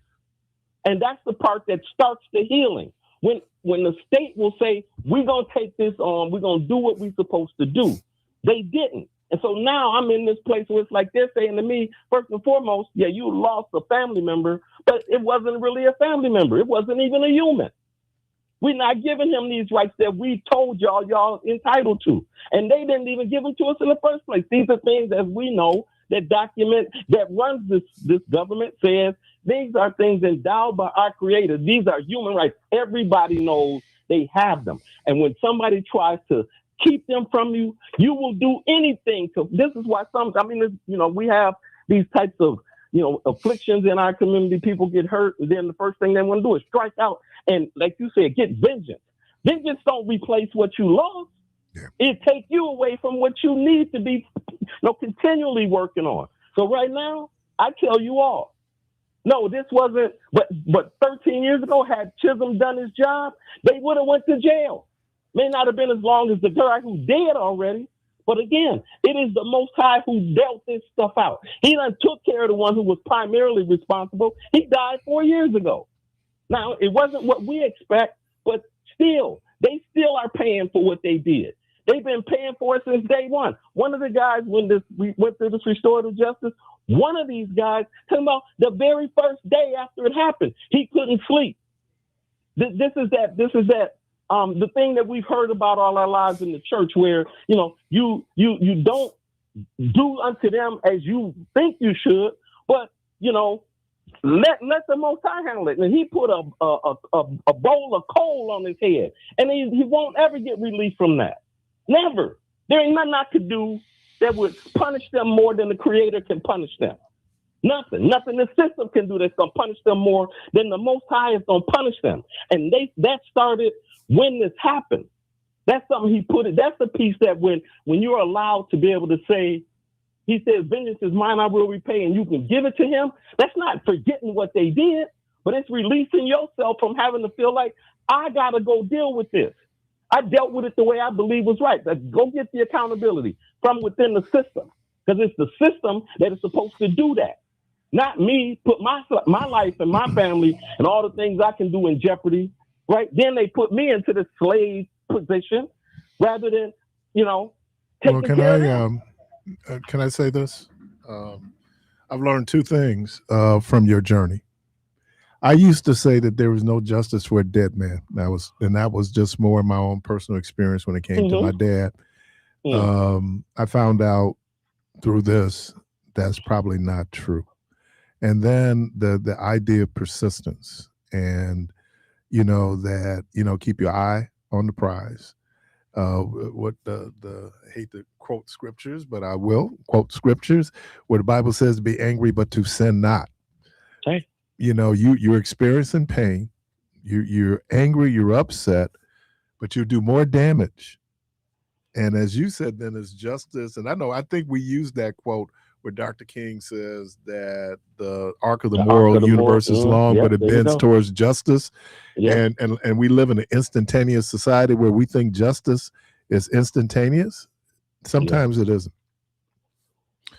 And that's the part that starts the healing. When the state will say, we're going to take this on, we're going to do what we're supposed to do. They didn't. And so now I'm in this place where it's like they're saying to me, first and foremost, yeah, you lost a family member, but it wasn't really a family member. It wasn't even a human. We're not giving him these rights that we told y'all entitled to. And they didn't even give them to us in the first place. These are things, as we know, that document, that runs this government says, these are things endowed by our Creator. These are human rights. Everybody knows they have them. And when somebody tries to keep them from you, you will do anything. This is why we have these types of, afflictions in our community. People get hurt, and then the first thing they want to do is strike out. And like you said, get vengeance. Vengeance don't replace what you lost. Yeah. It takes you away from what you need to be continually working on. So right now, I tell you all, no, this wasn't, but 13 years ago, had Chisholm done his job, they would have went to jail. May not have been as long as the guy who's dead already. But again, it is the Most High who dealt this stuff out. He done took care of the one who was primarily responsible. He died 4 years ago. Now, it wasn't what we expect, but still, they still are paying for what they did. They've been paying for it since day one. One of the guys, when we went through this restorative justice, one of these guys, talking about the very first day after it happened, he couldn't sleep. This is that the thing that we've heard about all our lives in the church, where you don't do unto them as you think you should, but let the Most High handle it. And he put a bowl of coal on his head, and he won't ever get relief from that. Never. There ain't nothing I could do that would punish them more than the Creator can punish them. Nothing the system can do that's going to punish them more than the Most High is going to punish them. And that started when this happened. That's something he put it. That's the piece that when you're allowed to be able to say, he says, vengeance is mine, I will repay, and you can give it to him. That's not forgetting what they did, but it's releasing yourself from having to feel like, I got to go deal with this. I dealt with it the way I believe was right. Go get the accountability from within the system, because it's the system that is supposed to do that. Not me put my life and my family and all the things I can do in jeopardy, right? Then they put me into the slave position rather than, taking care of them.
Can I say this? I've learned two things from your journey. I used to say that there was no justice for a dead man. That was just more my own personal experience when it came to my dad. I found out through this that's probably not true. And then the idea of persistence and, keep your eye on the prize. I hate to quote scriptures, but I will quote scriptures where the Bible says, be angry, but to sin not.
Okay.
You're experiencing pain. You're angry, you're upset, but you do more damage. And as you said, then it's justice. And I think we used that quote where Dr. King says that the arc of the moral universe is long, but it bends towards justice. Yeah. And we live in an instantaneous society where we think justice is instantaneous. Sometimes it isn't.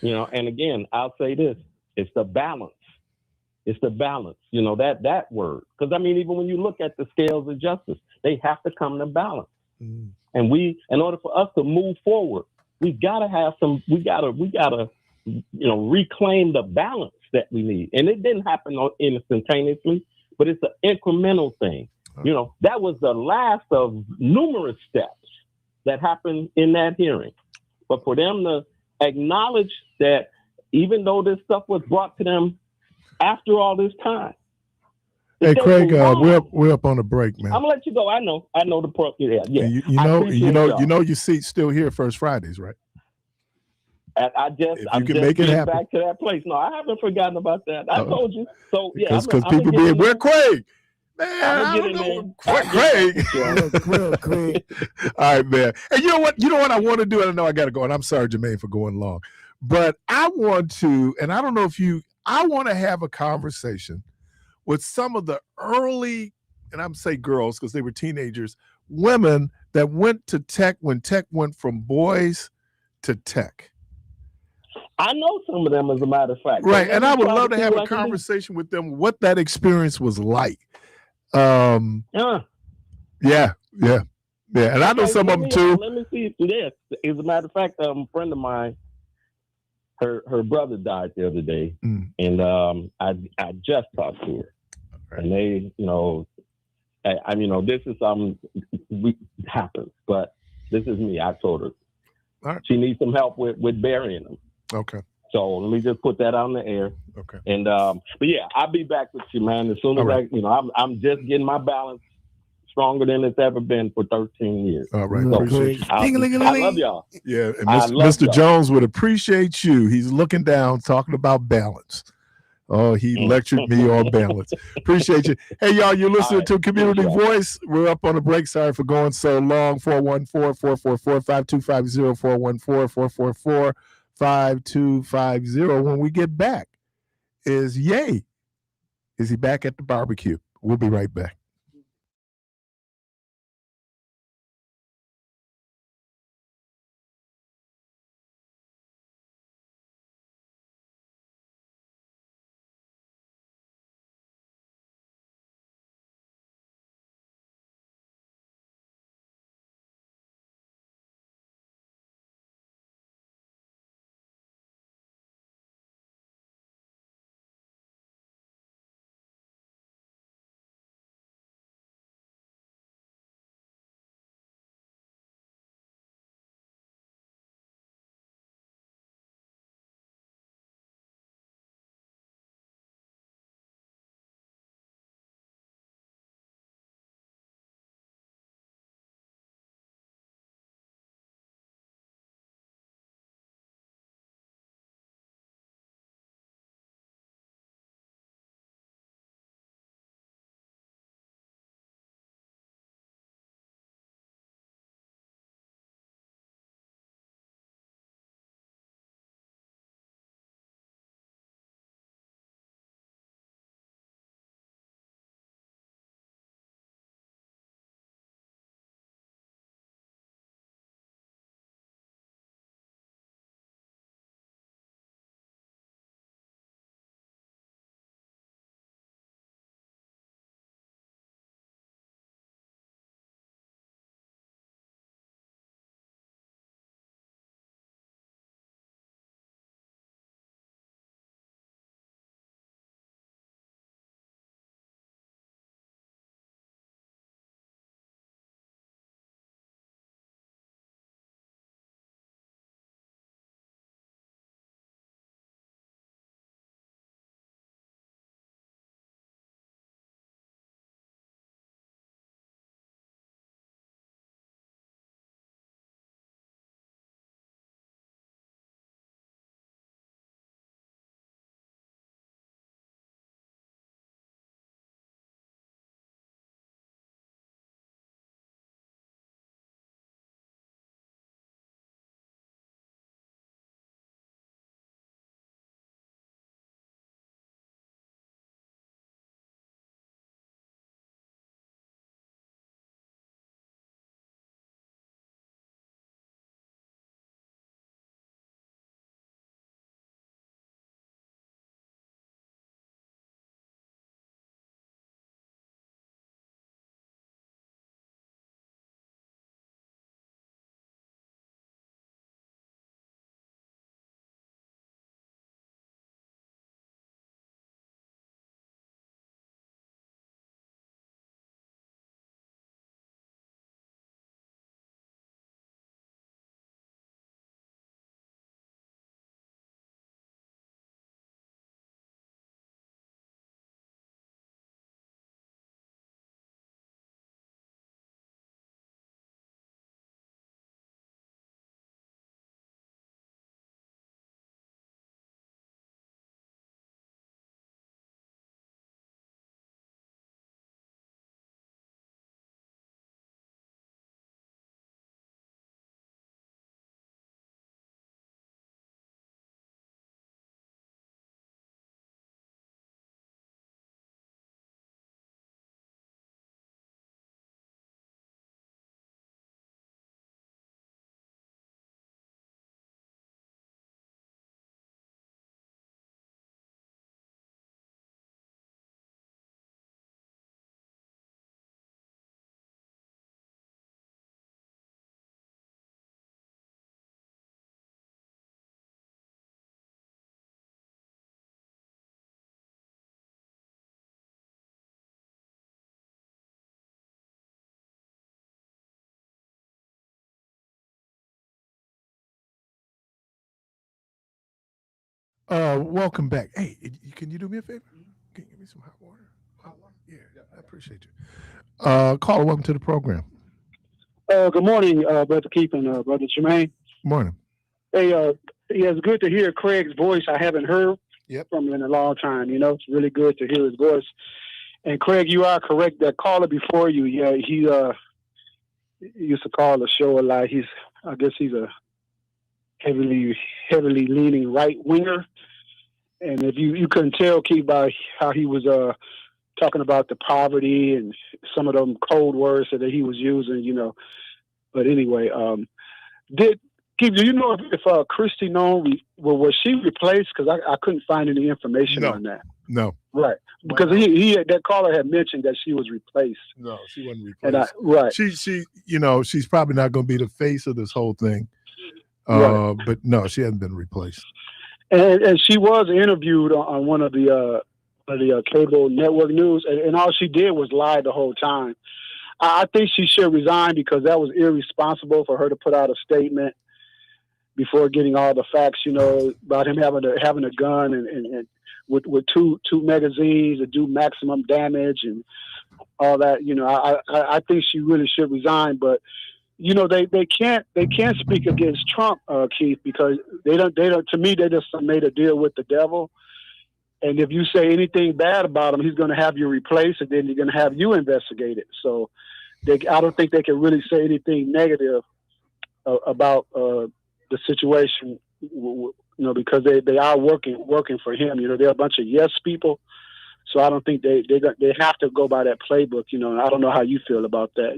And again, I'll say this, it's the balance. It's the balance, that word. Because even when you look at the scales of justice, they have to come to balance. Mm. And in order for us to move forward, we gotta reclaim the balance that we need. And it didn't happen instantaneously, but it's an incremental thing. That was the last of numerous steps that happened in that hearing. But for them to acknowledge that even though this stuff was brought to them after all this time.
Hey, Craig, we're up on a break, man.
I'm gonna let you go. I know the pro. Yeah.
Your seat's still here First Fridays, right?
I'm just
make it
getting
happen.
Back to that place. No, I haven't forgotten about that. I told you. So yeah,
because people being, where Craig? Man, I don't know. Craig.
Craig.
All right, man. And you know what I want to do? I know I got to go, and I'm sorry, Jermaine, for going long. But I want to, and I don't know if I want to have a conversation with some of the early, and I'm say girls because they were teenagers, women that went to tech when tech went from boys to tech.
I know some of them, as a matter of fact.
Right.
So
And
let
I
me
would
try
love
to
to
see
have
what
a
I can do.
conversation with them, what that experience was like. Yeah. And I know
Okay,
some
let
of them
me,
too.
let me see this. As a matter of fact, a friend of mine, her brother died the other day, and I just talked to her, and they, this is something happens, but this is me. I told her she needs some help with burying them.
Okay.
So let me just put that on the air.
Okay.
And but yeah, I'll be back with you, man. As soon as I'm just getting my balance stronger than it's ever been for 13 years.
All right.
So,
Appreciate you.
I love y'all.
Yeah. And
Mr.
Mr. Jones would appreciate you. He's looking down, talking about balance. Oh, he lectured me on balance. Appreciate you. Hey, y'all, you're listening to Community Voice. We're up on a break. Sorry for going so long. 414-444-5250, 414-444-5250. When we get back, is Ye. Is he back at the barbecue? We'll be right back. Welcome back. Hey, can you do me a favor? Can you give me some hot water? Yeah, I appreciate you. Caller, welcome to the program.
Good morning, Brother Keith and Brother Jermaine.
Morning.
Hey, yeah, it's good to hear Craig's voice. I haven't heard from him in a long time. It's really good to hear his voice. And Craig, you are correct. That caller before you, yeah, he used to call the show a lot. I guess he's a heavily leaning right winger. And if you couldn't tell, Keith, by how he was talking about the poverty and some of them code words that he was using, But anyway, Keith, do you know if Christy Nome was she replaced? Because I couldn't find any information on that.
No.
Right. Because he that caller had mentioned that she was replaced.
No, she wasn't replaced.
Right.
She she's probably not going to be the face of this whole thing.
Right.
But no, she hasn't been replaced.
And she was interviewed on one of the cable network news, and all she did was lie the whole time. I think she should resign because that was irresponsible for her to put out a statement before getting all the facts, about him having a gun and with two magazines that do maximum damage and all that. I think she really should resign, but they can't speak against Trump, Keith, because they don't. To me, they just made a deal with the devil. And if you say anything bad about him, he's going to have you replaced, and then he's going to have you investigated. So, I don't think they can really say anything negative about the situation, because they are working for him. They're a bunch of yes people. So I don't think they have to go by that playbook. I don't know how you feel about that.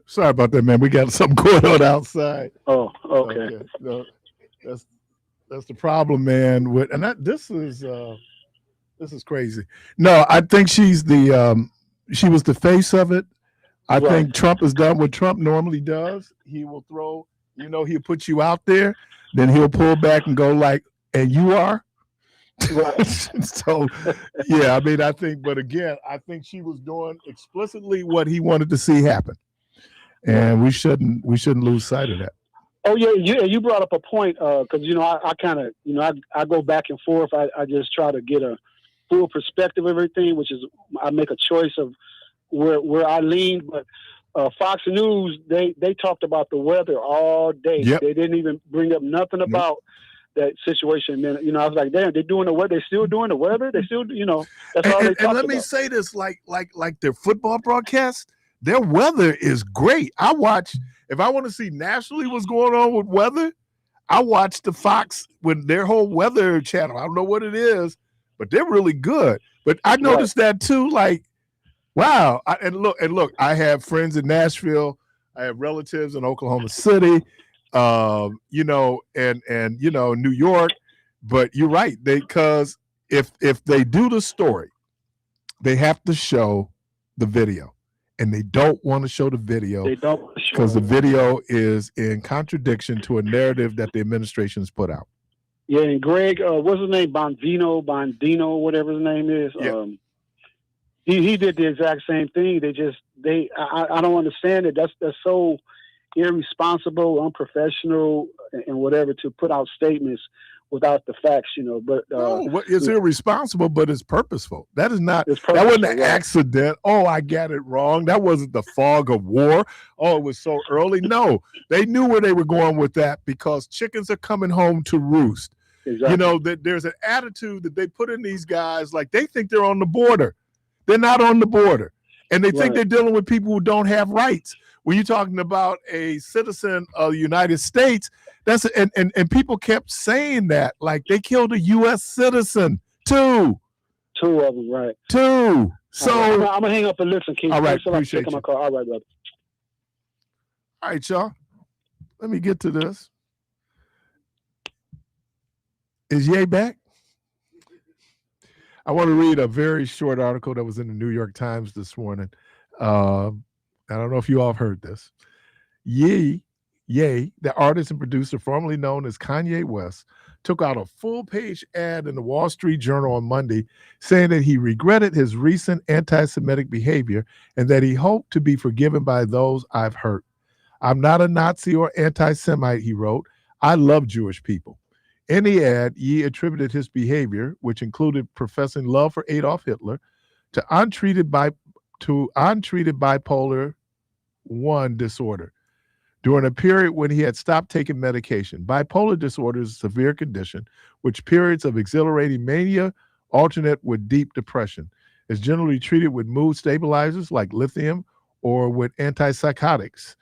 Sorry about that, man. We got something going on outside.
Oh, okay.
No, that's the problem, man. This is crazy. No, I think she was the face of it. I think Trump has done what Trump normally does. He will throw, he'll put you out there, then he'll pull back and go like, and you are.
Right.
So, yeah, I think, but again, I think she was doing explicitly what he wanted to see happen. And we shouldn't lose sight of that.
Oh yeah, you brought up a point because I kind of I go back and forth. I just try to get a full perspective of everything, which is I make a choice of where I lean. But Fox News they talked about the weather all day.
Yep.
They didn't even bring up nothing about that situation. And then I was like, damn, they're doing the weather. They're still doing the weather. They still that's all they talked about.
And let me say this, like their football broadcast. Their weather is great. If I want to see nationally what's going on with weather, I watch the Fox with their whole weather channel. I don't know what it is, but they're really good. But I noticed that too, like, wow. And look, I have friends in Nashville. I have relatives in Oklahoma City, and New York. But you're right. Because if they do the story, they have to show the video. And they don't want to show the video because the video is in contradiction to a narrative that the administration has put out.
Yeah, and Greg, what's his name? Bondino, whatever his name is.
Yeah.
He did the exact same thing. I don't understand it. That's so irresponsible, unprofessional, and whatever to put out statements without the facts, But
it's irresponsible, but it's purposeful. That is not. That wasn't an accident. Oh, I got it wrong. That wasn't the fog of war. Oh, it was so early. No, they knew where they were going with that because chickens are coming home to roost.
Exactly.
That there's an attitude that they put in these guys, like they think they're on the border. They're not on the border, and they think they're dealing with people who don't have rights. When you're talking about a citizen of the United States, and people kept saying that, like they killed a U.S. citizen, two
of them, right?
Two. So
I'm gonna hang up and listen, Keith.
All right,
appreciate you. My call. All right, brother.
All right, y'all. Let me get to this. Is Ye back? I want to read a very short article that was in the New York Times this morning. I don't know if you all have heard this. Ye, the artist and producer formerly known as Kanye West, took out a full-page ad in the Wall Street Journal on Monday saying that he regretted his recent anti-Semitic behavior and that he hoped to be forgiven by those I've hurt. I'm not a Nazi or anti-Semite, he wrote. I love Jewish people. In the ad, Ye attributed his behavior, which included professing love for Adolf Hitler, to untreated bipolar 1 disorder during a period when he had stopped taking medication. Bipolar disorder is a severe condition which periods of exhilarating mania alternate with deep depression. It's generally treated with mood stabilizers like lithium or with antipsychotics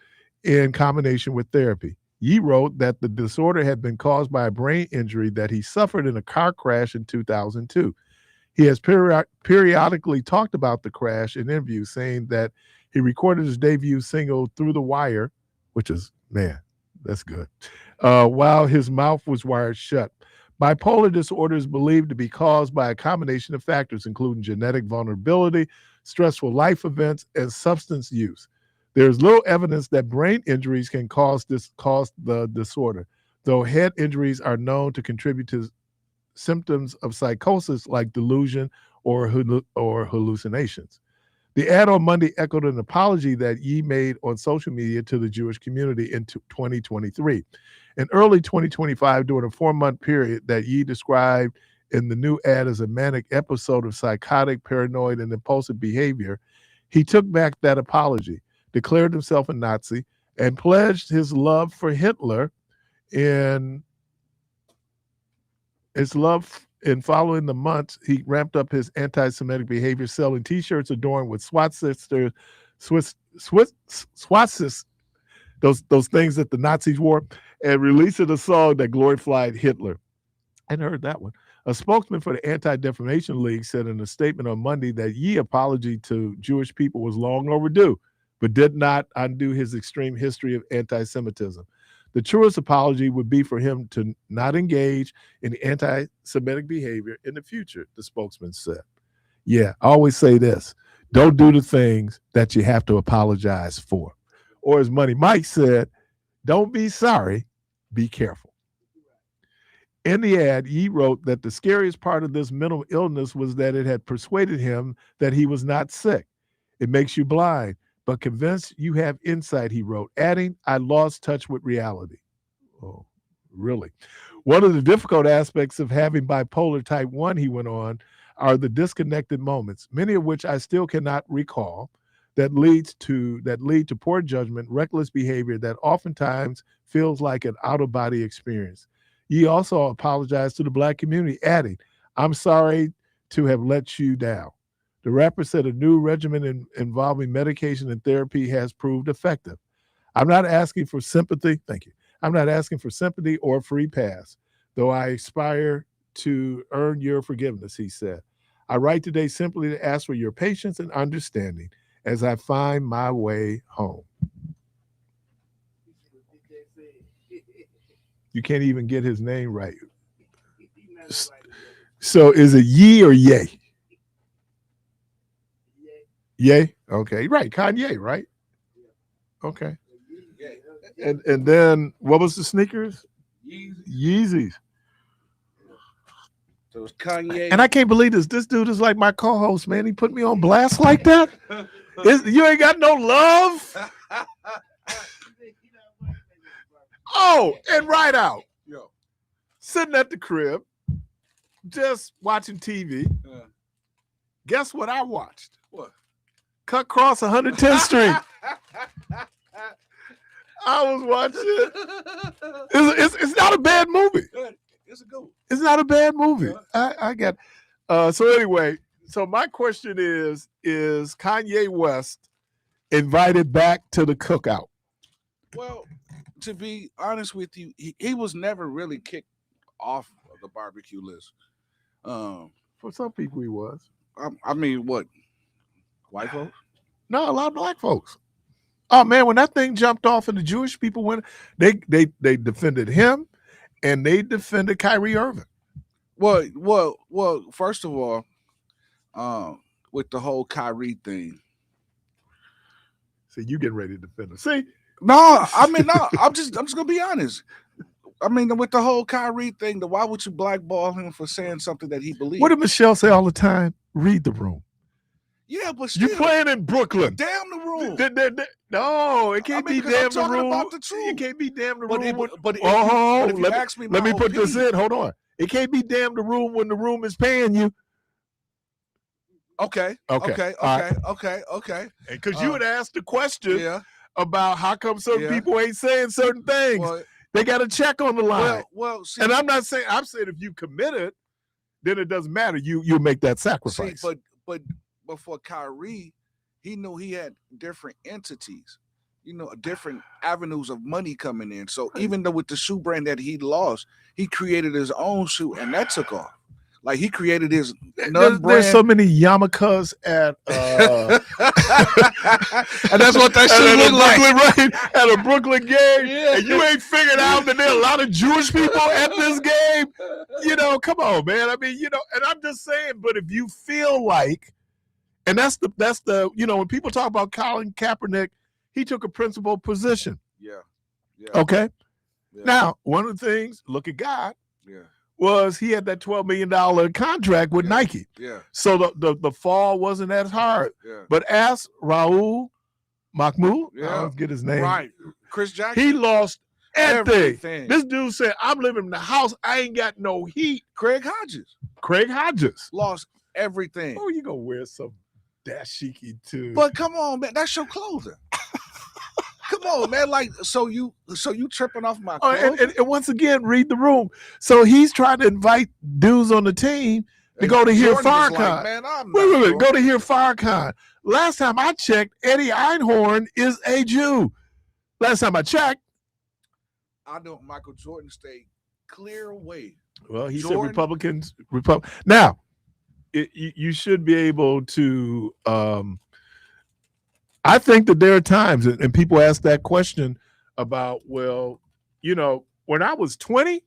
in combination with therapy. Ye wrote that the disorder had been caused by a brain injury that he suffered in a car crash in 2002. He has periodically talked about the crash in interviews, saying that he recorded his debut single Through the Wire, which is, man, that's good, while his mouth was wired shut. Bipolar disorder is believed to be caused by a combination of factors, including genetic vulnerability, stressful life events, and substance use. There's little evidence that brain injuries can cause the disorder, though head injuries are known to contribute to symptoms of psychosis like delusion or hallucinations. The ad on Monday echoed an apology that Ye made on social media to the Jewish community in 2023. In early 2025, during a 4-month period that Ye described in the new ad as a manic episode of psychotic, paranoid, and impulsive behavior, he took back that apology, declared himself a Nazi, and pledged his love for Hitler in following the months. He ramped up his anti-Semitic behavior, selling T-shirts adorned with swastikas, those things that the Nazis wore, and releasing a song that glorified Hitler. I hadn't heard that one. A spokesman for the Anti-Defamation League said in a statement on Monday that Ye's apology to Jewish people was long overdue, but did not undo his extreme history of anti-Semitism. The truest apology would be for him to not engage in anti-Semitic behavior in the future, the spokesman said. Yeah, I always say this: don't do the things that you have to apologize for. Or as Money Mike said, don't be sorry, be careful. In the ad, Ye wrote that the scariest part of this mental illness was that it had persuaded him that he was not sick. It makes you blind, but convinced you have insight, he wrote, adding, I lost touch with reality. Oh, really? One of the difficult aspects of having bipolar type 1, he went on, are the disconnected moments, many of which I still cannot recall, that lead to poor judgment, reckless behavior that oftentimes feels like an out-of-body experience. Ye also apologized to the Black community, adding, I'm sorry to have let you down. The rapper said a new regimen involving medication and therapy has proved effective. I'm not asking for sympathy. Thank you. I'm not asking for sympathy or free pass, though I aspire to earn your forgiveness, he said. I write today simply to ask for your patience and understanding as I find my way home. You can't even get his name right. So is it Ye or Ye? Ye? Okay, right. Kanye, right? Okay. And then what was the sneakers? Yeezys.
So it's Kanye.
And I can't believe this. This dude is like my co-host, man. He put me on blast like that. You ain't got no love. Oh, and right out.
Yo.
Sitting at the crib, just watching TV. Guess what I watched?
What?
Cut Cross 110th Street. I was watching it. It's not a bad movie.
It's a good one.
It's not a bad movie. I got so anyway, so my question is Kanye West invited back to the cookout?
Well, to be honest with you, he was never really kicked off of the barbecue list.
For some people he was.
I mean, what? White folks?
No, a lot of Black folks. Oh man, when that thing jumped off and the Jewish people went, they defended him and they defended Kyrie Irving.
Well. First of all, with the whole Kyrie thing.
See, you getting ready to defend him. See?
No, I'm just gonna be honest. I mean, with the whole Kyrie thing, why would you blackball him for saying something that he believes?
What did Michelle say all the time? Read the room.
Yeah, but still,
you're playing in Brooklyn.
Damn the room.
No, it can't be
because I'm
damn the
talking
rule.
about the truth.
It can't be damn the
But
room.
if you
let
ask me,
me
my
put this
opinion-
in. Hold on. It can't be damn the room when the room is paying you.
Okay.
Okay. All right.
Okay.
Because you had asked the question
Yeah.
about how come certain
Yeah.
people ain't saying certain things.
Well,
They got a check on the line.
well. See,
And I'm not saying. I'm saying if you committed, then it doesn't matter. You make that sacrifice.
see, but for Kyrie, he knew he had different entities. Different avenues of money coming in. So even though with the shoe brand that he lost, he created his own shoe, and that took off. Like he created his
there's so many yarmulkes at
and that's what that shoe looked like.
Right, at a Brooklyn game.
Yeah.
And you ain't figured out that there are a lot of Jewish people at this game. Come on, man. I mean, and I'm just saying, but if you feel like, and that's the when people talk about Colin Kaepernick, he took a principled position.
Yeah.
Okay.
Yeah.
Now, one of the things, look at God,
Yeah.
was he had that $12 million contract with Nike.
Yeah.
So the fall wasn't as hard.
Yeah.
But ask Raul Mahmoud, I
Yeah.
don't get his name.
Right. Chris Jackson.
He lost everything.
Everything.
This dude said, I'm living in the house. I ain't got no heat.
Craig Hodges
Lost.
everything.
Oh, you gonna wear some dashiki too.
But come on, man. That's your clothing. Come on, man. Like, so you tripping off my clothes?
And once again, read the room. So he's trying to invite dudes on the team to go to hear
Jordan was
Farrakhan.
like, man, I'm
Wait,
not
go to hear Farrakhan. Last time I checked, Eddie Einhorn is a Jew. Last time I checked.
I know Michael Jordan stayed clear away.
Well, he said
Jordan-
Republicans. Now, you should be able to. I think that there are times, and people ask that question about, well, when I was 20,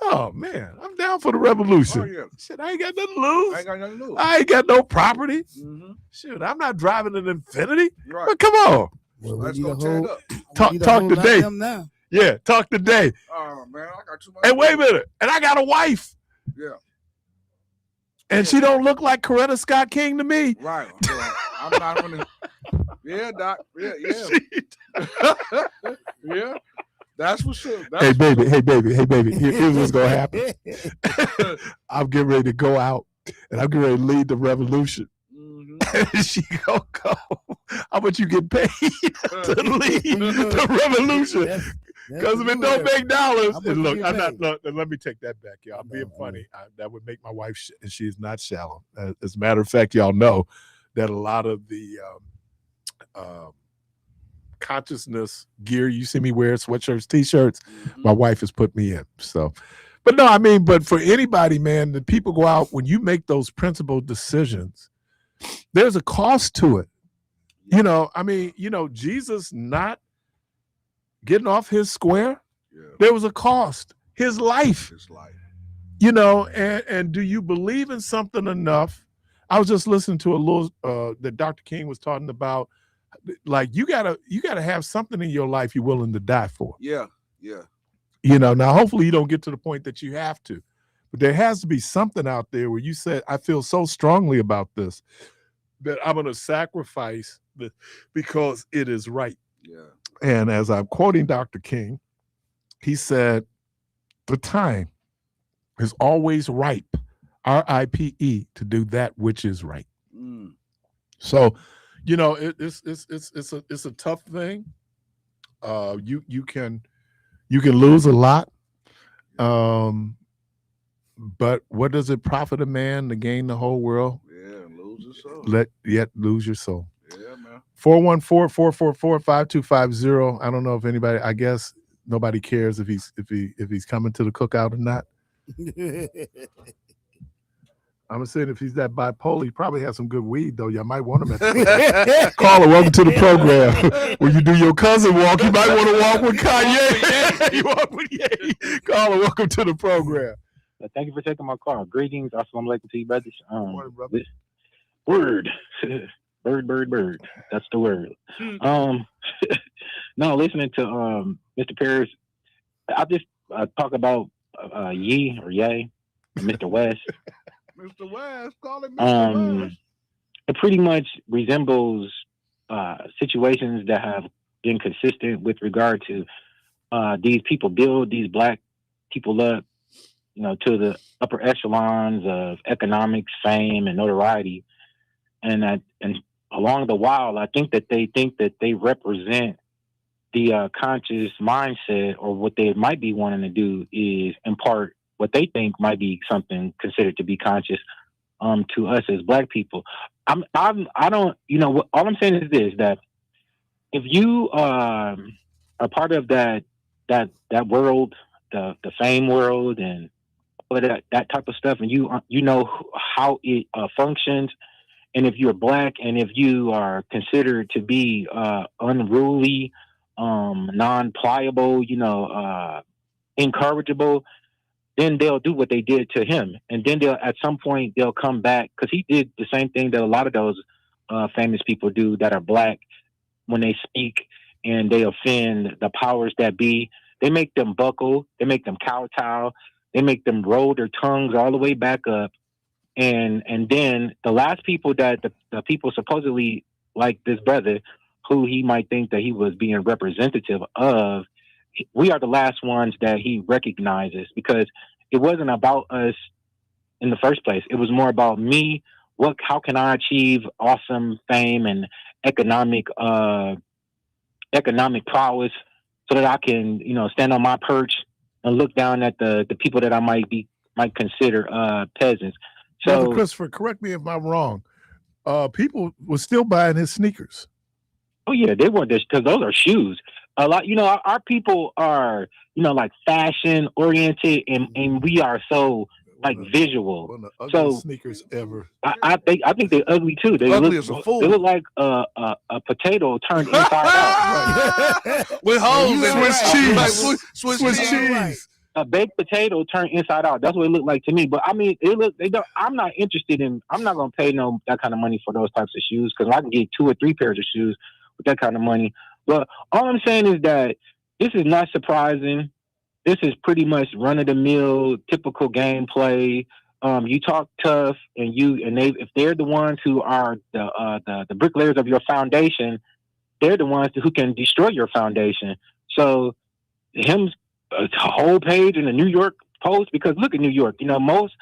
oh man, I'm down for the revolution.
Oh, yeah.
Shit, I ain't got nothing to lose.
I ain't got nothing to lose.
I ain't got no property.
Mhm.
Shit, I'm not driving an Infinity.
Right.
But come on,
Well,
Let's
we
go
need a
tear it
whole-
up.
talk
we need a whole lot of
today.
them now.
Yeah, talk today.
Oh man, I got too much.
And wait a minute, and I got a wife,
Yeah.
and she don't look like Coretta Scott King to me.
Right. Well, I'm not gonna. Yeah, Doc. Yeah. Yeah. That's for sure.
Hey baby. Here's what's gonna happen. I'm getting ready to go out, and I'm getting ready to lead the revolution.
Mhm.
She gonna go. How much you get paid to lead the revolution? Because if it don't make dollars,
How much
and look,
you
I'm
get
not. Let me take that back, y'all. I'm being
No,
funny. That would make my wife, and she is not shallow. As a matter of fact, y'all know that a lot of the consciousness gear you see me wear, sweatshirts, t-shirts, my wife has put me in. So, but no, I mean, but for anybody, man, the people go out when you make those principled decisions. There's a cost to it. I mean, Jesus not getting off his square.
Yeah.
There was a cost. His life.
His life.
And do you believe in something enough? I was just listening to a little that Dr. King was talking about. Like you gotta have something in your life you're willing to die for.
Yeah.
Now hopefully you don't get to the point that you have to, but there has to be something out there where you said, I feel so strongly about this that I'm going to sacrifice because it is right.
Yeah.
And as I'm quoting Dr. King, he said, the time is always ripe, RIPE, to do that which is right.
Mm.
So, it's a tough thing. You can lose a lot. But what does it profit a man to gain the whole world?
Yeah, lose your soul.
Yet lose your soul.
Yeah, man.
414-444-5250. I don't know if anybody, I guess nobody cares if he's coming to the cookout or not. I'm saying if he's that bipolar, he probably has some good weed, though. You might want him at the Caller, welcome to the program. When you do your cousin walk, you might want to walk with Kanye. You walk with Ye. Caller, welcome to the program.
Thank you for taking my call. Greetings. Assalamu alaikum to you, brothers.
Morning, brother.
Word. Bird. That's the word. No, listening to Mr. Parris, I just talk about Ye or Ye, Mr. West.
Mr. West, call him Mr. West.
It pretty much resembles situations that have been consistent with regard to these people build these black people up, to the upper echelons of economics, fame, and notoriety, and along the while, I think that they represent the conscious mindset, or what they might be wanting to do is impart what they think might be something considered to be conscious to us as black people. I don't, all I'm saying is this, that if you are part of that world, the fame world, and all of that type of stuff, and you know how it functions, and if you're black, and if you are considered to be unruly, non-pliable, incorrigible, then they'll do what they did to him, and then at some point they'll come back, because he did the same thing that a lot of those famous people do that are black. When they speak and they offend the powers that be, they make them buckle, they make them kowtow, they make them roll their tongues all the way back up, and then the last people that the people supposedly, like this brother, who he might think that he was being representative of, we are the last ones that he recognizes, because it wasn't about us in the first place. It was more about me. How can I achieve awesome fame and economic prowess, so that I can, stand on my perch and look down at the people that I might consider peasants. So,
Brother Christopher, correct me if I'm wrong. People were still buying his sneakers.
Oh yeah, they weren't, because those are shoes. A lot, our people are, like fashion oriented, and we are so like visual.
One of the ugliest sneakers ever.
I think they're ugly too. They
Ugly
look,
as a fool.
They look like a potato turned inside out.
With holes in
Swiss
it.
cheese.
Like Swiss cheese.
Right.
A baked potato turned inside out. That's what it looked like to me. But I mean, I'm not interested in. I'm not gonna pay that kind of money for those types of shoes, because I can get 2 or 3 pairs of shoes with that kind of money. But all I'm saying is that this is not surprising. This is pretty much run of the mill, typical gameplay. You talk tough, and if they're the ones who are the bricklayers of your foundation, they're the ones who can destroy your foundation. So him, a whole page in the New York Post, because look at New York. Most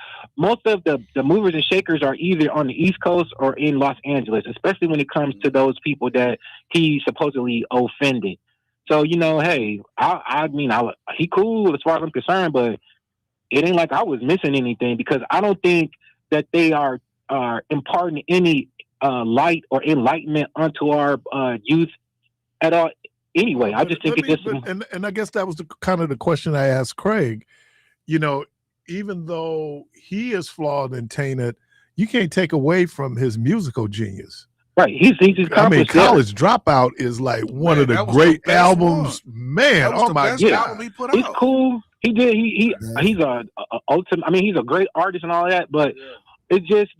of the movers and shakers are either on the East Coast or in Los Angeles, especially when it comes to those people that he supposedly offended. So, hey, I mean, he cool as far as I'm concerned, but it ain't like I was missing anything, because I don't think that they are imparting any light or enlightenment onto our youth at all. Anyway, I just think
and I guess that was the question I asked Craig. Even though he is flawed and tainted, you can't take away from his musical genius.
Right, he's
College Dropout is like one of the great albums. Man, oh my God,
album he put out.
It's cool. He did. He's a ultimate. I mean, he's a great artist and all that. But it's just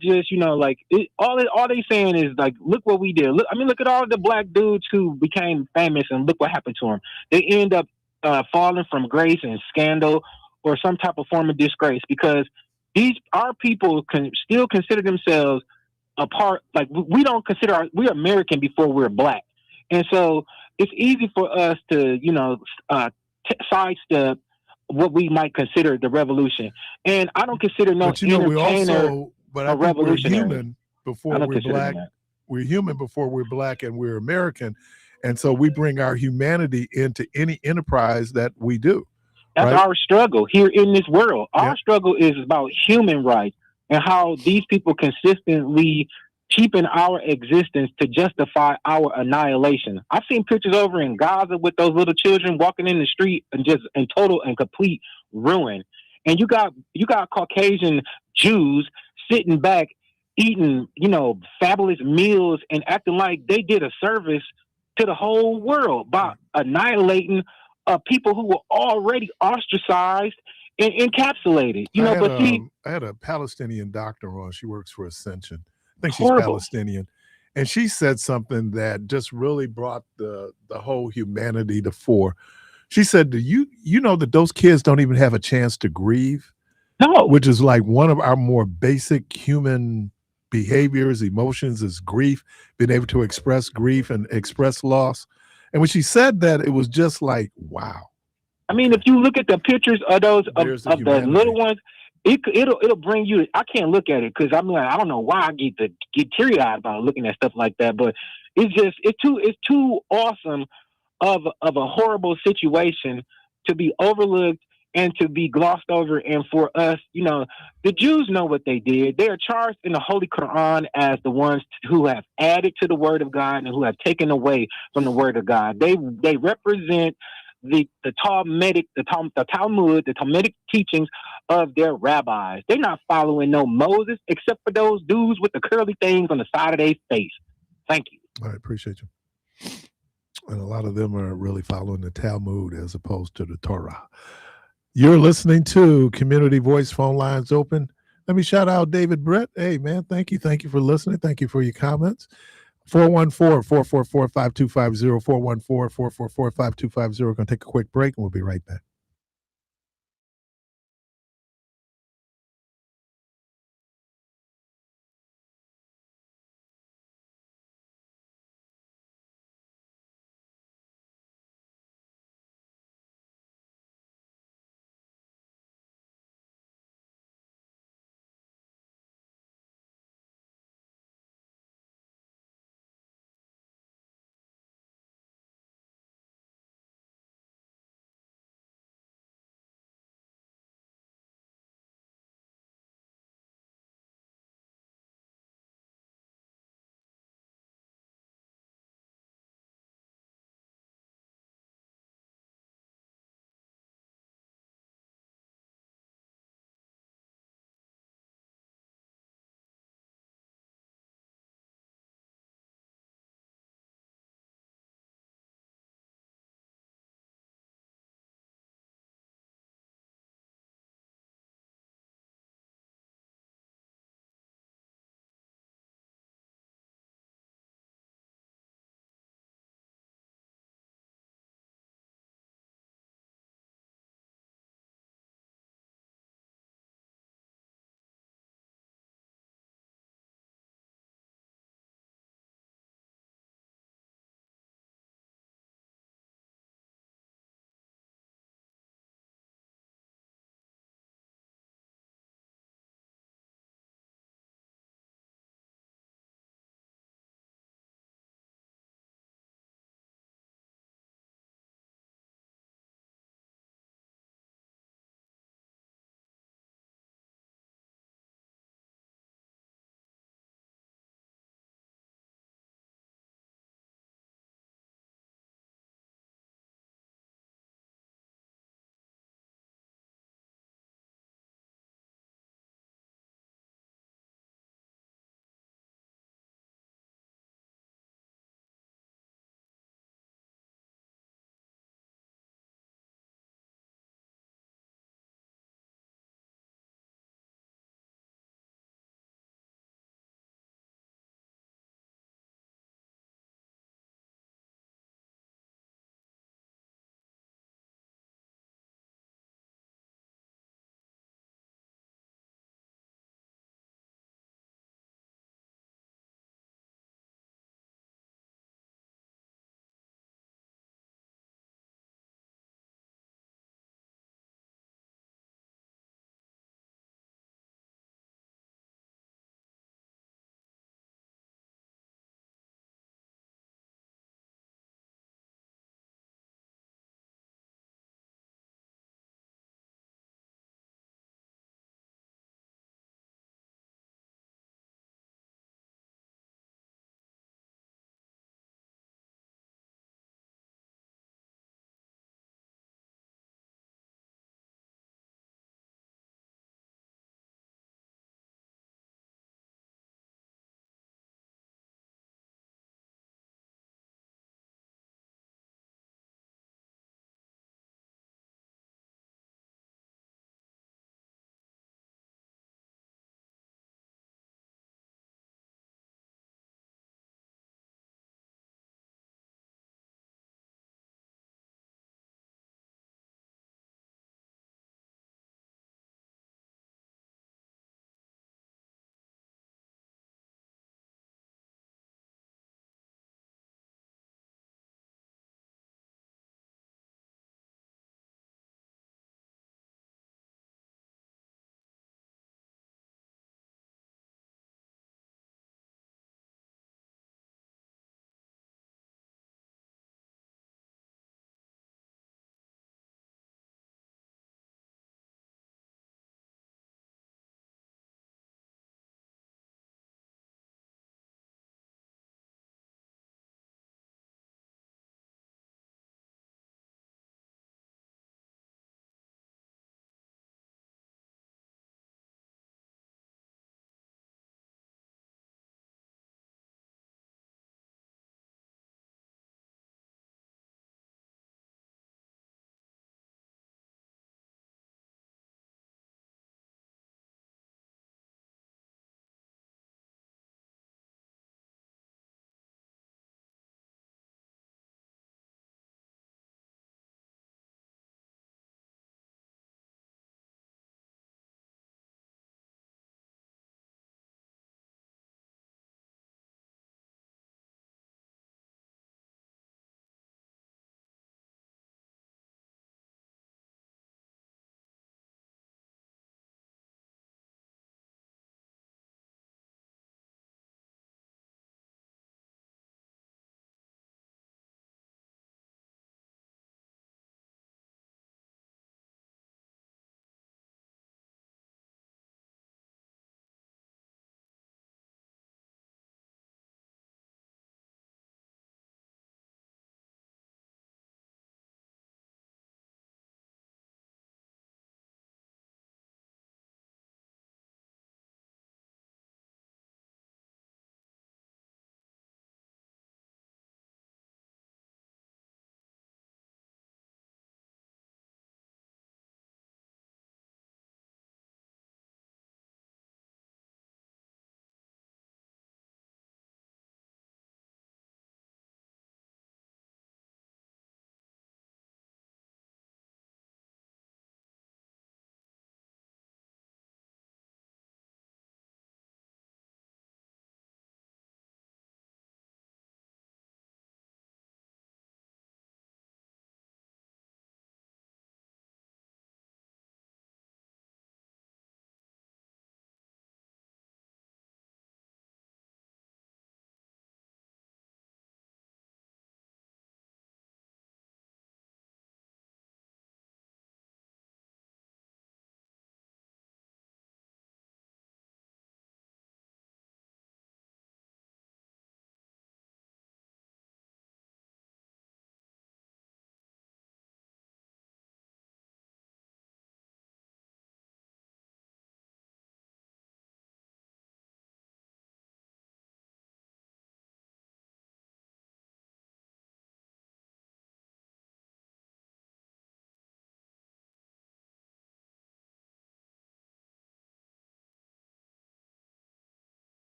all they saying is like, look what we did. Look at all the black dudes who became famous, and look what happened to them. They end up falling from grace and scandal, or some type of form of disgrace, because our people can still consider themselves a part. Like, we don't consider we're American before we're black, and so it's easy for us to sidestep what we might consider the revolution. And I don't consider entertainer a revolutionary.
We're human before we're black. We're human before we're black, and we're American, and so we bring our humanity into any enterprise that we do.
That's our struggle here in this world. Our struggle is about human rights, and how these people consistently cheapen our existence to justify our annihilation. I've seen pictures over in Gaza with those little children walking in the street and just in total and complete ruin. And you got Caucasian Jews sitting back eating, fabulous meals and acting like they did a service to the whole world by annihilating people who were already ostracized and encapsulated.
I had a Palestinian doctor on. She works for Ascension. I think she's Palestinian. And she said something that just really brought the whole humanity to fore. She said, you know that those kids don't even have a chance to grieve?
No.
Which is like one of our more basic human behaviors, emotions is grief, being able to express grief and express loss. And when she said that, it was just like, wow.
I mean, if you look at the pictures of those
There's the
of the
humanity.
little ones, it'll bring you. I can't look at it because I'm like, I don't know why I get teary eyed about looking at stuff like that. But it's too awesome of a horrible situation to be overlooked and to be glossed over. And for us, the Jews know what they did. They are charged in the Holy Quran as the ones who have added to the Word of God and who have taken away from the Word of God. They represent the Talmudic teachings of their rabbis. They're not following no Moses except for those dudes with the curly things on the side of their face. Thank you.
I appreciate you. And a lot of them are really following the Talmud as opposed to the Torah. You're listening to Community Voice. Phone lines open. Let me shout out David Brett. Hey, man, thank you. Thank you for listening. Thank you for your comments. 414-444-5250, 414-444-5250. We're going to take a quick break, and we'll be right back.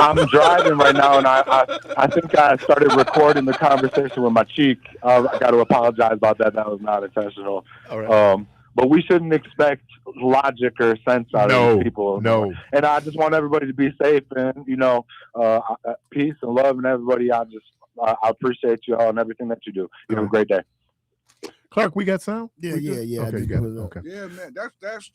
I'm driving right now, and I think I started recording the conversation with my cheek. I got to apologize about that. That was not intentional.
All right.
But we shouldn't expect logic or sense out of these people.
No.
And I just want everybody to be safe and, peace and love and everybody. I appreciate you all and everything that you do. You have a great day.
Clark, we got sound?
Yeah.
Okay, you got it. Okay.
Yeah, man. That's.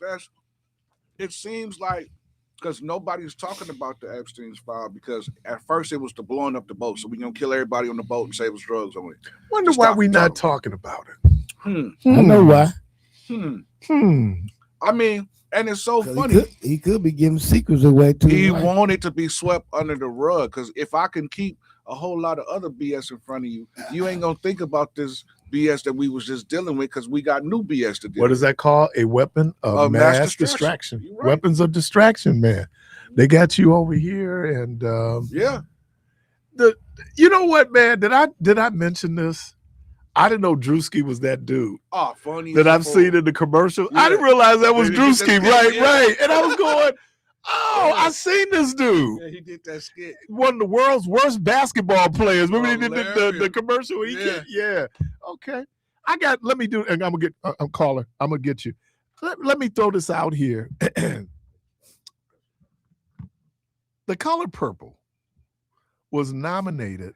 It seems like because nobody's talking about the Epstein's file because at first it was the blowing up the boat, so we gonna kill everybody on the boat and save us drugs on it.
Wonder why we not talking about it.
I know why.
I mean, and it's so funny.
He could be giving secrets away too.
He wanted to be swept under the rug because if I can keep a whole lot of other BS in front of you, you ain't gonna think about this BS that we was just dealing with because we got new BS to deal with.
What is that called? A weapon of mass distraction.
Right.
Weapons of distraction, man. They got you over here, and you know what, man? Did I mention this? I didn't know Drewski was that dude.
Oh, funny
that I've seen in the commercial. Yeah. I didn't realize that was Drewski. Right. And I was going, oh, I seen this dude.
Yeah, he did that skit.
One of the world's worst basketball players. Remember he did the commercial? Yeah. Okay. Let me do, and I'm going to get, I'm caller. I'm going to get you. Let me throw this out here. The Color Purple was nominated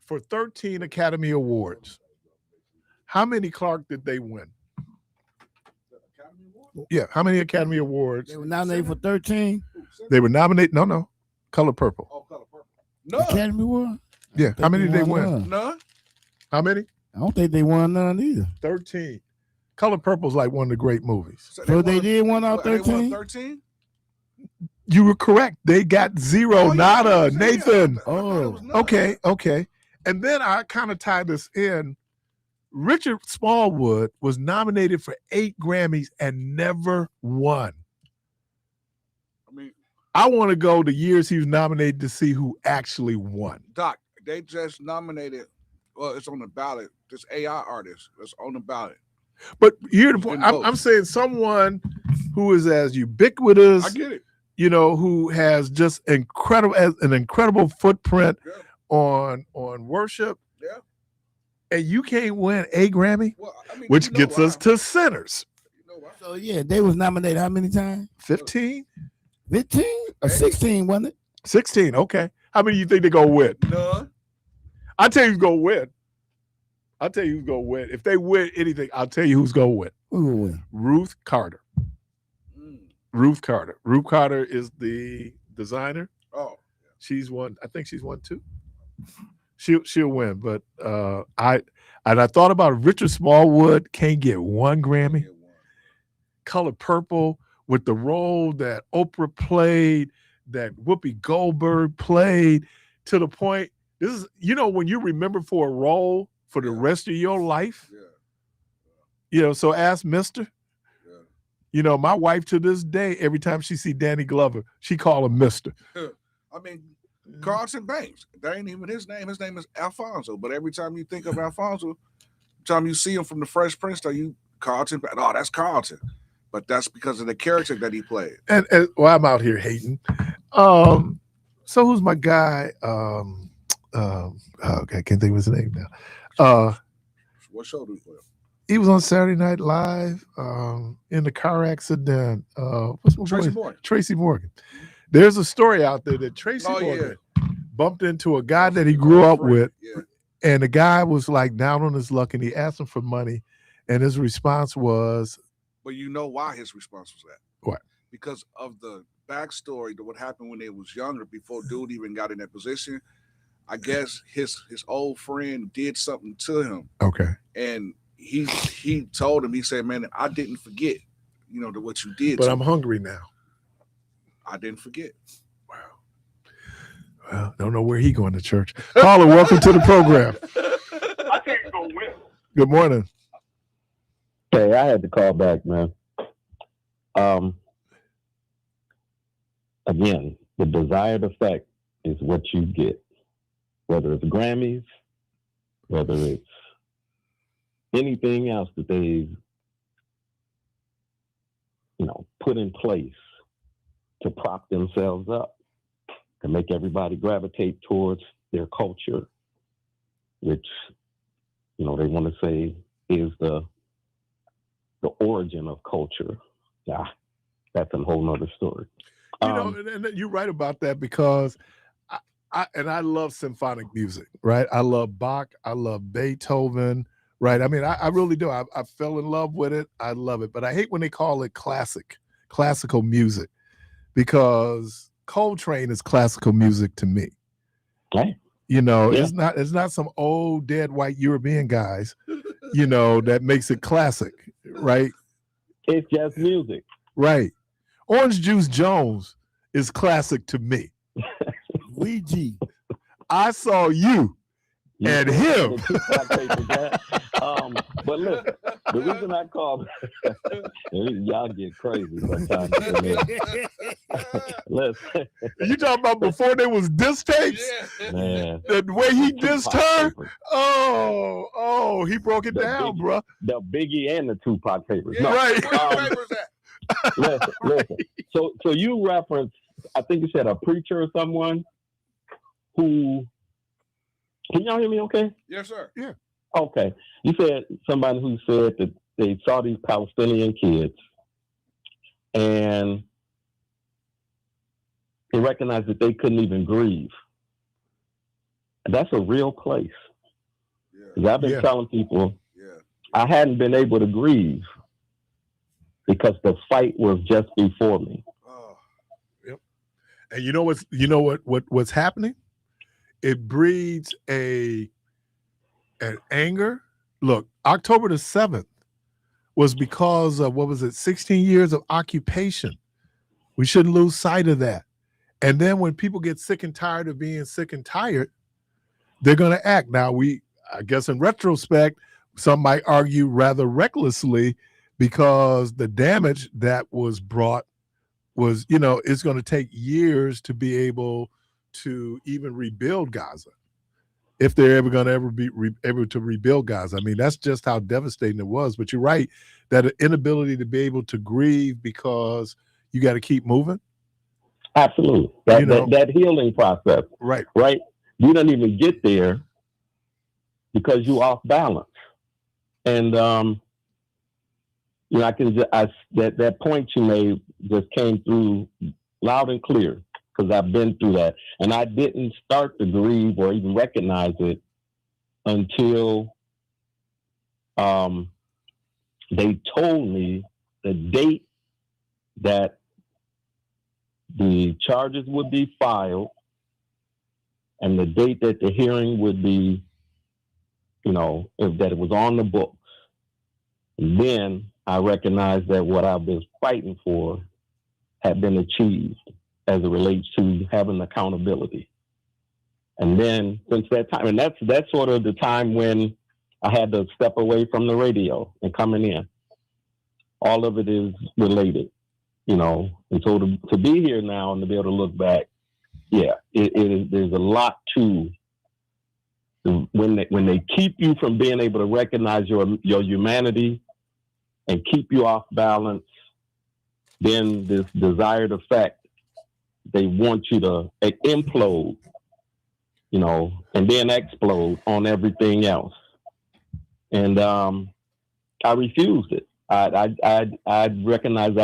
for 13 Academy Awards. How many, Clark, did they win? Yeah, how many Academy Awards?
They were nominated for 13.
They were nominated. No. Color Purple.
Oh, Color Purple. No.
Academy Award?
Yeah. How many did they win?
None.
How many?
I don't think they won none either.
13. Color Purple's like one of the great movies.
So they did one out 13?
They won 13?
You were correct. They got zero. Nada. Nathan.
Oh.
Okay. And then I kind of tied this in. Richard Smallwood was nominated for 8 Grammys and never won. I want to go the years he was nominated to see who actually won.
Doc, they just nominated, well, it's on the ballot, this AI artist that's on the ballot.
But you're the point. I'm saying someone who is as ubiquitous.
I get it.
Who has just an incredible footprint on worship.
Yeah.
And you can't win a Grammy, which gets us to Sinners.
So yeah, they was nominated how many times?
15?
15 or 16, wasn't it?
16, okay. How many you think they're gonna win?
None.
I'll tell you who's gonna win. If they win anything, I'll tell you who's gonna win.
Who will win?
Ruth Carter. Ruth Carter. Ruth Carter is the designer.
Oh,
she's won. I think she's won 2. She'll win. But I thought about Richard Smallwood can't get 1 Grammy. Color Purple with the role that Oprah played, that Whoopi Goldberg played, to the point. This is when you remember for a role for the rest of your life.
Yeah.
So ask Mister. My wife to this day, every time she see Danny Glover, she call him Mister.
I mean, Carlton Banks. That ain't even his name. His name is Alfonso. But every time you think of Alfonso, every time you see him from the Fresh Prince, Carlton. Oh, that's Carlton. But that's because of the character that he played. And
I'm out here hating. So who's my guy? Okay, I can't think of his name now.
What show do you play?
He was on Saturday Night Live in the car accident. What's my
Tracy
boy?
Morgan.
Tracy Morgan. There's a story out there that Tracy Morgan bumped into a guy that he grew up with, and the guy was like down on his luck, and he asked him for money, and his response was.
But you know why his response was that?
What?
Because of the backstory to what happened when they was younger, before dude even got in that position. I guess his old friend did something to him.
Okay.
And he told him, he said, man, I didn't forget, what you did.
But I'm hungry now.
I didn't forget.
Wow. Well, don't know where he going to church. Caller, welcome to the program.
I think it's going to win.
Good morning.
Hey, I had to call back, man. Again, the desired effect is what you get. Whether it's Grammys, whether it's anything else that they've, put in place to prop themselves up. to make everybody gravitate towards their culture, which, they want to say is the origin of culture. Yeah, that's a whole nother story.
And you're right about that, because I love symphonic music, right? I love Bach, I love Beethoven, right? I mean, I really do. I fell in love with it. I love it, but I hate when they call it classical music, because Coltrane is classical music to me.
Okay.
It's not some old dead white European guys, that makes it classic, right?
It's just music.
Right. Orange Juice Jones is classic to me.
Ouija.
I saw you and him.
But look, the reason I called, y'all get crazy sometimes. Listen,
You talking about before there was diss tapes?
man,
The way he dissed her?
papers.
Oh, he broke it down, bro.
The Biggie and the Tupac papers.
Yeah,
No,
Right.
where the papers at?
listen. So you referenced, I think you said a preacher or someone who. Can y'all hear me? Okay.
Yes, sir.
Okay. You said somebody who said that they saw these Palestinian kids and they recognized that they couldn't even grieve. And that's a real place.
Yeah.
'Cause I've been
Yeah.
telling people
Yeah.
I hadn't been able to grieve because the fight was just before me.
Oh,
And what's happening? It breeds an anger. Look, October the 7th was because of 16 years of occupation. We shouldn't lose sight of that. And then when people get sick and tired of being sick and tired, they're going to act. Now, I guess in retrospect, some might argue rather recklessly, because the damage that was brought was, it's going to take years to be able to even rebuild Gaza, if they're ever going to be able to rebuild Gaza. I mean, that's just how devastating it was. But you're right, that inability to be able to grieve because you got to keep moving.
Absolutely. That healing process.
Right.
Right. You don't even get there because you're off balance. And that point you made just came through loud and clear, because I've been through that. And I didn't start to grieve or even recognize it until they told me the date that the charges would be filed and the date that the hearing would be, that it was on the books. And then I recognized that what I've been fighting for had been achieved as it relates to having accountability. And then since that time, and that's sort of the time when I had to step away from the radio and coming in. All of it is related, and so to be here now and to be able to look back, it is. There's a lot to when they keep you from being able to recognize your humanity and keep you off balance. Then this desired effect, they want you to implode, and then explode on everything else. And I refused it. I recognized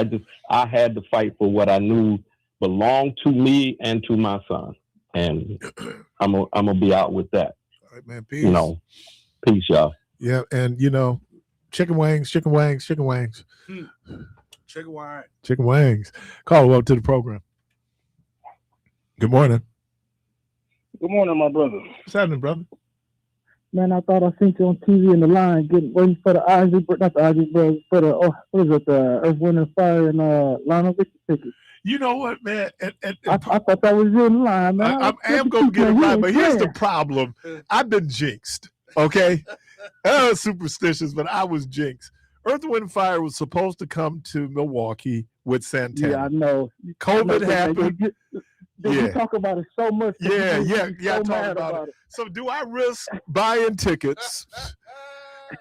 I had to fight for what I knew belonged to me and to my son, and I'm gonna be out with that.
All right, man. Peace.
Peace, y'all.
Yeah, and chicken wings.
chicken wine.
Chicken wings. Call up to the program. Good morning.
Good morning, my brother.
What's happening, brother?
Man, I thought I seen you on TV in the line waiting for the not the Ozzy Brothers, for the Earth, Wind and Fire and Lionel Richie tickets.
You know what, man?
I thought that was you in the line, man.
I am going to get it right, but here's the problem. I've been jinxed, okay? I was superstitious, but I was jinxed. Earth, Wind and Fire was supposed to come to Milwaukee with Santana.
Yeah, I know.
COVID happened.
You talk about it so much.
Yeah,
so
talk about it. So do I risk buying tickets?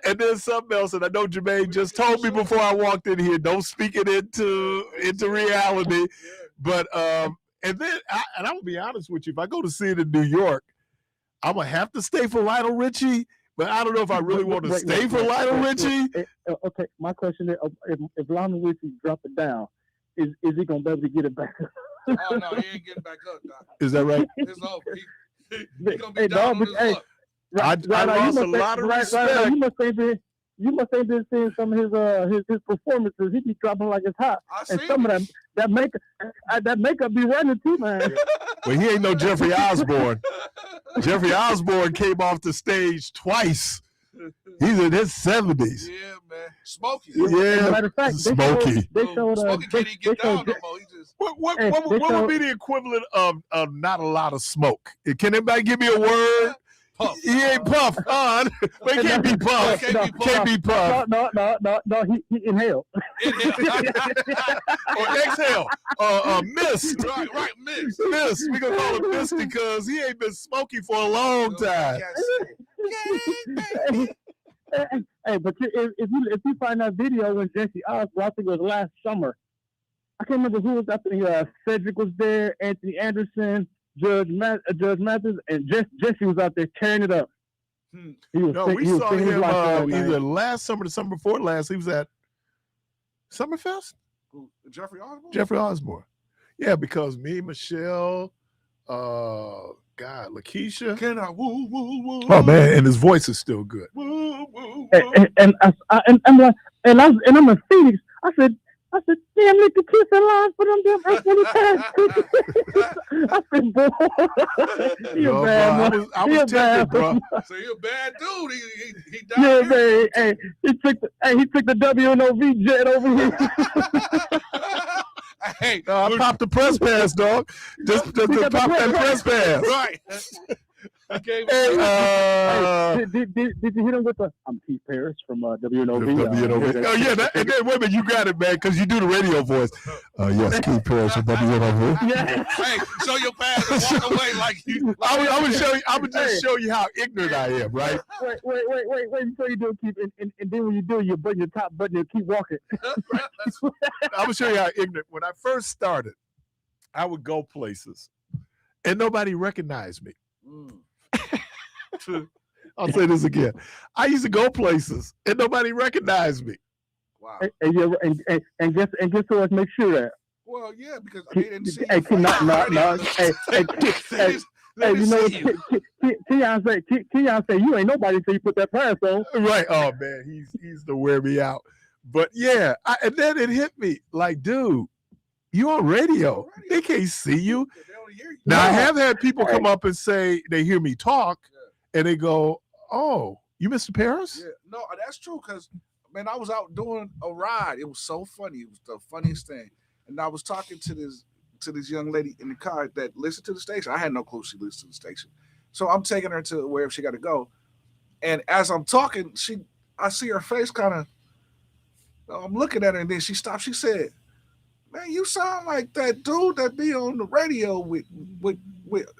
And then something else, and I know Jermaine just told me before I walked in here, don't speak it into reality. But And then, I'm gonna be honest with you. If I go to see it in New York, I'm gonna have to stay for Lionel Richie. But I don't know if I really want to stay for Lionel Richie.
Okay, my question is, if Lionel Richie drop it down, is he gonna be able to get it back?
Oh no, he ain't getting back up, Doc.
Is that right?
It's over. He gonna be down on his luck.
I lost a lot of respect.
You must have been seeing some of his performances. He be dropping like it's hot, and some of that makeup be running too, man.
Well, he ain't no Jeffrey Osborne. Jeffrey Osborne came off the stage twice. He's in his 70s.
Yeah, man. Smokey.
Yeah,
matter of fact,
Smokey.
Smokey can't even get down no more. He just...
What would be the equivalent of not a lot of smoke? Can anybody give me a word?
Puff.
He ain't Puff, but he can't be Puff. Can't be Puff.
No, he inhaled.
Or exhale. Mist.
Right, mist.
Mist. We gonna call him Mist because he ain't been smoky for a long time.
Hey, but if you find that video when Jesse Osborne, I think it was last summer. I can't remember who was. I think Cedric was there, Anthony Anderson, Judge Mathis, and Jesse was out there tearing it up.
We saw him either last summer or the summer before last. He was at Summerfest.
Jeffrey Osborne.
Jeffrey Osborne. Yeah, because me, Michelle, Lakeisha.
Can I woo woo woo?
Oh man, and his voice is still good.
Woo woo.
And I'm like, and I'm in Phoenix. I said, damn, let the kiss in line for them damn F-1 I said, bro, he a bad man.
I was tempted, bro.
So he a bad dude. He died.
Yeah, man. Hey, he took the WNOV jet over here.
Hey,
I popped the press pass, dog. Just to pop that press pass.
Right.
Hey,
did you hit him with the I'm Keith Parris from WNOV?
Oh yeah, and then wait a minute, you got it, man, because you do the radio voice. Yes, Keith Parris from WNOV.
Yeah.
Hey, show your pass and walk away like you.
I would show you. I would just show you how ignorant I am, right?
Wait. Before you do keep, and then when you do, you button your top button and keep walking.
I will show you how ignorant. When I first started, I would go places, and nobody recognized me. I'll say this again. I used to go places and nobody recognized me.
Wow.
And guess who else make sure that?
Well, yeah, because they didn't see
Hey, you know, Keon say you ain't nobody until you put that pass on.
Right. Oh man, he's to wear me out. But yeah, and then it hit me like, dude, you on radio. They can't see you. Now, I have had people come up and say they hear me talk, and they go, "Oh, you Mr. Parris?"
Yeah, no, that's true. Because man, I was out doing a ride. It was so funny. It was the funniest thing. And I was talking to this young lady in the car that listened to the station. I had no clue she listened to the station, so I'm taking her to wherever she got to go. And as I'm talking, I see her face kind of. I'm looking at her, and then she stopped. She said, "Man, you sound like that dude that be on the radio with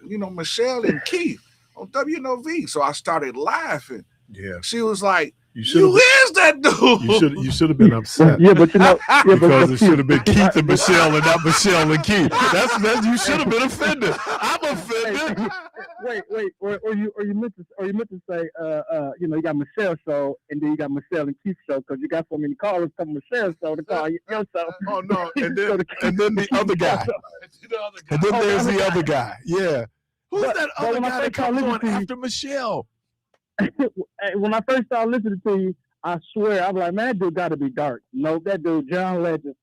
Michelle and Keith on WNOV." So I started laughing.
Yeah.
She was like,
"You
is that dude?"
You should have been upset.
Yeah, but
because it should have been Keith and Michelle and not Michelle and Keith. That's you should have been offended. I'm offended.
Wait, or you meant to say, you got Michelle show, and then you got Michelle and Keith show, because you got so many callers from Michelle show to call your show.
Oh no, and then the other guy, and then there's the other guy. Yeah, who's that other guy that comes on after Michelle?
When I first started listening to you, I swear, I'm like, man, that dude got to be dark. No, that dude, John Legend.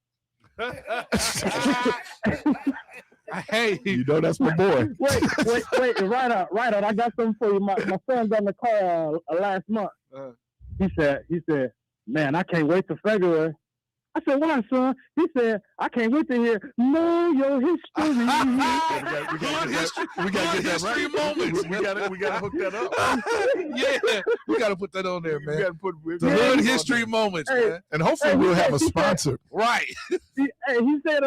Hey, you know that's my boy.
Wait, right out. I got something for you. My son got in the car last month. He said, man, I can't wait till February. I said, why, son? He said, I can't wait to hear Know Your History.
We got to get that right. Moments. We got to hook that up.
Yeah, we got to put that on there, man.
We got to put
the hood history moments, man.
And hopefully we'll have a sponsor.
Right.
He said,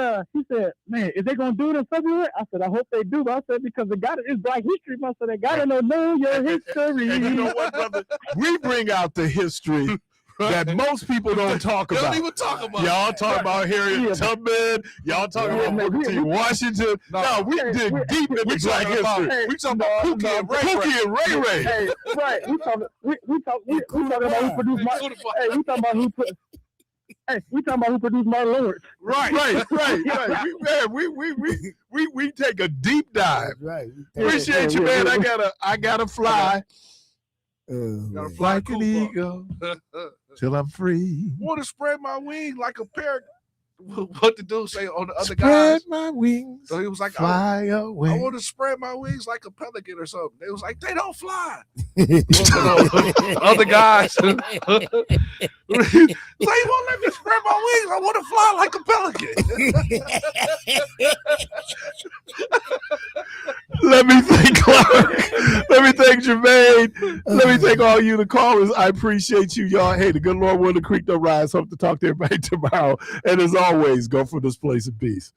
man, is they gonna do it in February? I said, I hope they do. But I said, because it's Black History Month, so they gotta know your history.
And you know what, brother? We bring out the history that most people don't talk
They
about.
don't even talk about.
Y'all talk about Harriet Tubman. Y'all talk about Booker T. Washington. No, we dig deep into Black history.
We talking about Pookie and Ray Ray.
Pookie and Ray Ray.
Hey, right. We talking about who produced Martin. Hey, we talking about who put. Hey, we talking about who produced Martin Lawrence.
Right. We take a deep dive.
Right.
Appreciate you, man. I gotta fly
Gotta fly
like an eagle till I'm free.
Want to spread my wings like a parrot. What the dude say on the other
Spread
guys?
my wings.
So he was like,
Fly
I
away.
want to spread my wings like a pelican or something. They was like, they don't fly. Other guys. Like, you won't let me spread my wings. I want to fly like a pelican.
Let me thank Clark. Let me thank Jermaine. Let me thank all you, the callers. I appreciate you, y'all. Hey, the good Lord will the creek don't rise. Hope to talk to everybody tomorrow. And as always, go for this place of peace.